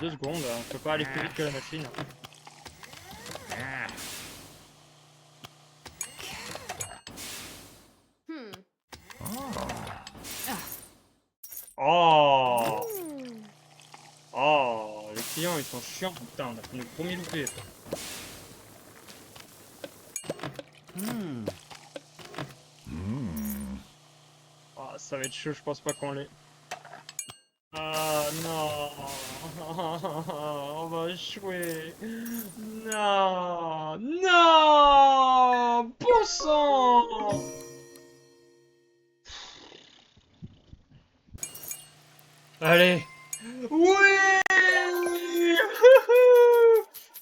2 secondes, hein, on peut pas aller plus vite que la machine. Oh. Oh, les clients ils sont chiants, putain, on a fait notre premier loupé. Ah, ça va être chaud, je pense pas qu'on l'ait. Ah non, on va échouer. Non, non, bon sang. Allez, oui.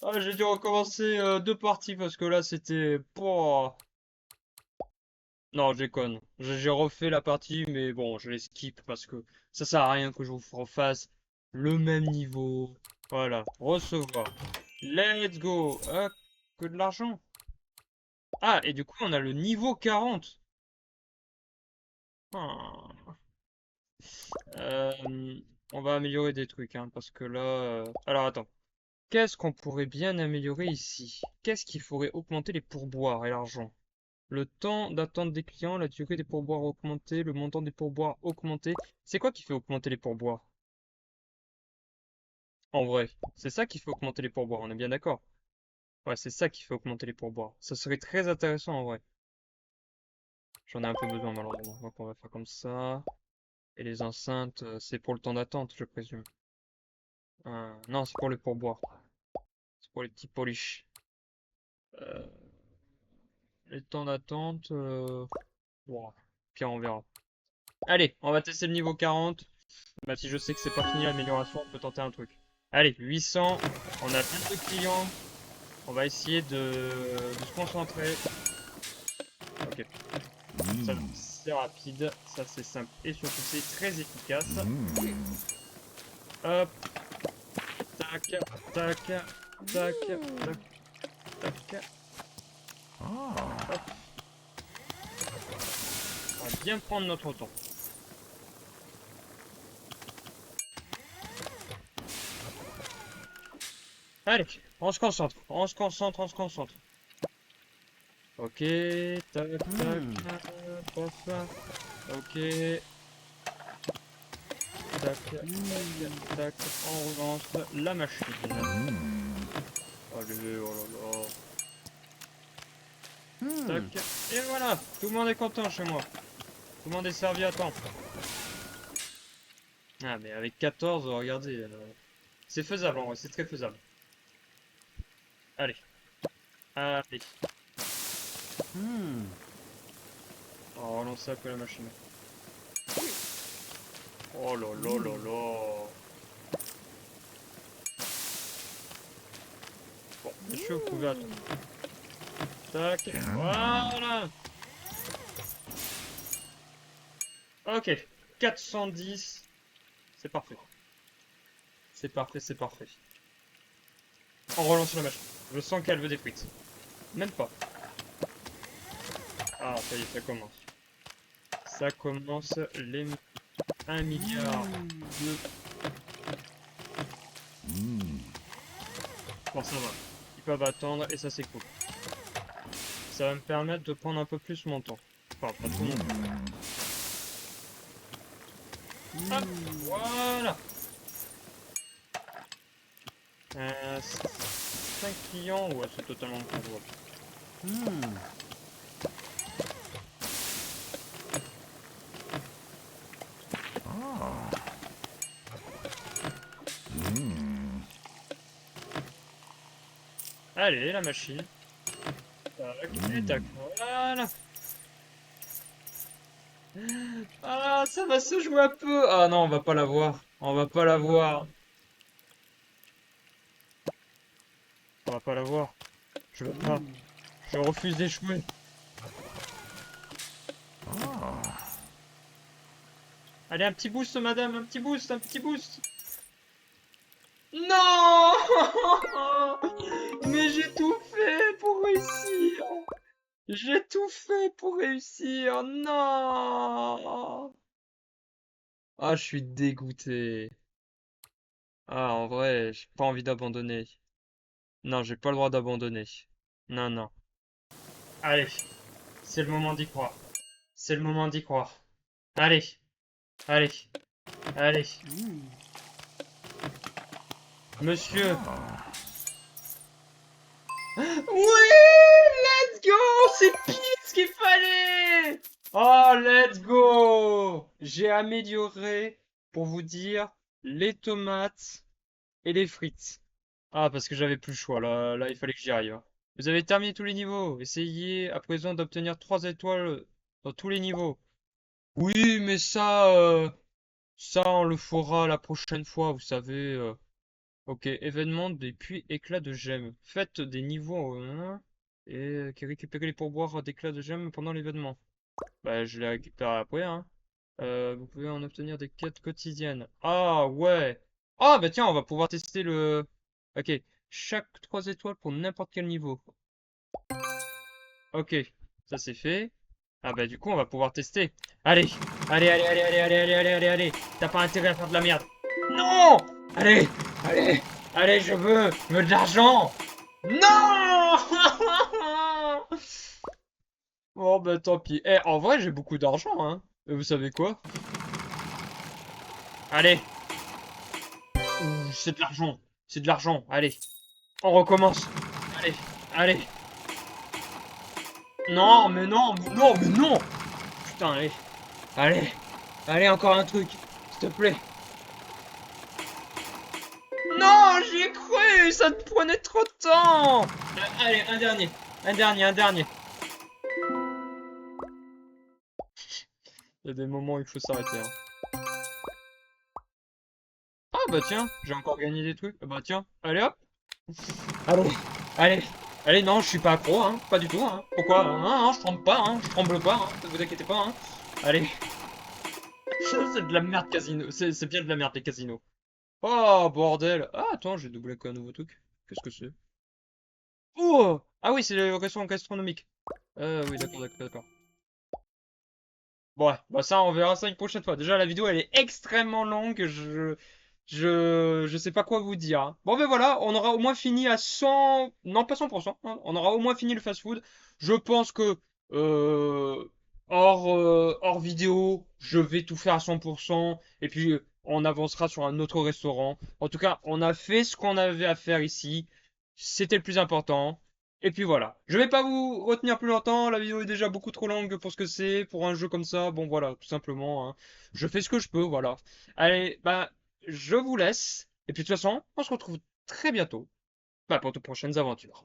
Ah, j'ai dû recommencer 2 parties parce que là c'était pour. Non, je déconne. J'ai refait la partie, mais bon, je les skip parce que ça sert à rien que je vous refasse le même niveau. Voilà, recevoir. Let's go. Que de l'argent. Ah, et du coup, on a le niveau 40. Ah. Euh, on va améliorer des trucs, hein, parce que là... Alors, attends. Qu'est-ce qu'on pourrait bien améliorer ici? Qu'est-ce qui ferait augmenter les pourboires et l'argent? Le temps d'attente des clients, la durée des pourboires augmentée, le montant des pourboires augmenté. C'est quoi qui fait augmenter les pourboires? En vrai, c'est ça qui fait augmenter les pourboires, on est bien d'accord? Ouais, c'est ça qui fait augmenter les pourboires. Ça serait très intéressant en vrai. J'en ai un peu besoin malheureusement. Donc on va faire comme ça. Et les enceintes, c'est pour le temps d'attente, je présume. Non, c'est pour les pourboires. C'est pour les petits polish. Euh, les temps d'attente, bon, pire on verra. Allez, on va tester le niveau 40. Même si je sais que c'est pas fini l'amélioration, on peut tenter un truc. Allez, 800. On a plein de clients. On va essayer de se concentrer. Ok. Ça, c'est rapide. Ça, c'est simple. Et surtout, c'est très efficace. Hop. Tac. Tac. Tac. Tac. Tac. Hop. On va bien prendre notre temps. Allez, on se concentre. On se concentre, on se concentre. Ok. Tac, tac. Paf. Ok. Tac, tac, tac, on relance la machine. Allez, oh là là. Tac, et voilà, tout le monde est content chez moi. Tout le monde est servi à temps. Ah, mais avec 14, regardez, c'est faisable en vrai, c'est très faisable. Allez, allez. On relance un peu la machine. Oh là là là là. Bon, monsieur, vous pouvez attendre. Tac, voilà. Ok, 410. C'est parfait. C'est parfait, c'est parfait. On relance la machine. Je sens qu'elle veut des frites. Même pas. Ah, ça y est, ça commence. Ça commence les... 1 milliard de... Bon, ça va. Ils peuvent attendre et ça, c'est cool. Ça va me permettre de prendre un peu plus mon temps. Enfin, pas tout mon temps. Hop, voilà. 5 clients, ouais, c'est totalement jouable. Allez, la machine. Tac, et tac, voilà. Ah, ça va se jouer un peu. Ah non, on va pas la voir. On va pas la voir. On va pas la voir. Je veux pas. Je refuse d'échouer. Allez, un petit boost, madame, un petit boost, un petit boost. Non! Mais j'ai tout fait pour réussir. J'ai tout fait pour réussir. Non! Ah, je suis dégoûté. Ah, en vrai, j'ai pas envie d'abandonner. Non, j'ai pas le droit d'abandonner. Non, non. Allez, c'est le moment d'y croire. C'est le moment d'y croire. Allez, allez, allez. Monsieur. Oui! Let's go! C'est pile ce qu'il fallait! Oh, let's go! J'ai amélioré, pour vous dire, les tomates et les frites. Ah, parce que j'avais plus le choix, là, il fallait que j'y arrive, hein. Vous avez terminé tous les niveaux. Essayez à présent d'obtenir 3 étoiles dans tous les niveaux. Oui, mais ça, on le fera la prochaine fois, vous savez. Ok, événement des puits éclats de gemmes. Faites des niveaux et qui récupérez les pourboires d'éclats de gemmes pendant l'événement. Bah, je les récupère après, hein. Vous pouvez en obtenir des quêtes quotidiennes. Ah, ouais. Ah, bah tiens, on va pouvoir tester le... Ok, chaque 3 étoiles pour n'importe quel niveau. Ok, ça c'est fait. Ah bah du coup, on va pouvoir tester. Allez, allez, allez, allez, allez, allez, allez, allez, allez, allez. T'as pas intérêt à faire de la merde. Non! Allez, allez, allez, je veux de l'argent. Non! Bon bah tant pis. Eh, en vrai, j'ai beaucoup d'argent, hein. Et vous savez quoi? Allez. Ouh, c'est de l'argent. C'est de l'argent. Allez, on recommence. Allez, allez. Non, mais non, mais non, mais non! Putain, allez. Allez, allez, encore un truc, s'il te plaît. Non, j'y ai cru, ça te prenait trop de temps. Allez, un dernier, un dernier, un dernier. Il y a des moments où il faut s'arrêter, hein. Ah bah tiens, j'ai encore gagné des trucs. Ah bah tiens, allez hop. Allez, allez, allez, non, je suis pas accro, hein, pas du tout, hein. Pourquoi? Je tremble pas, hein, je tremble pas, hein, ne vous inquiétez pas, hein. Allez, c'est de la merde casino, c'est bien de la merde les casinos. Oh bordel. Ah attends, j'ai doublé un nouveau truc. Qu'est-ce que c'est? Oh! Ah oui, c'est le restaurant gastronomique. Oui, d'accord, d'accord, d'accord. Bon, ouais, bah ça, on verra ça une prochaine fois. Déjà, la vidéo, elle est extrêmement longue. Je sais pas quoi vous dire, hein. Bon, ben voilà, on aura au moins fini à 100, non, pas 100%, hein. On aura au moins fini le fast-food. Je pense que, euh, hors vidéo, je vais tout faire à 100%. Et puis, on avancera sur un autre restaurant. En tout cas, on a fait ce qu'on avait à faire ici. C'était le plus important. Et puis voilà. Je vais pas vous retenir plus longtemps. La vidéo est déjà beaucoup trop longue pour ce que c'est, pour un jeu comme ça. Bon voilà, tout simplement, hein. Je fais ce que je peux, voilà. Allez, bah, je vous laisse. Et puis de toute façon, on se retrouve très bientôt, bah, pour de prochaines aventures.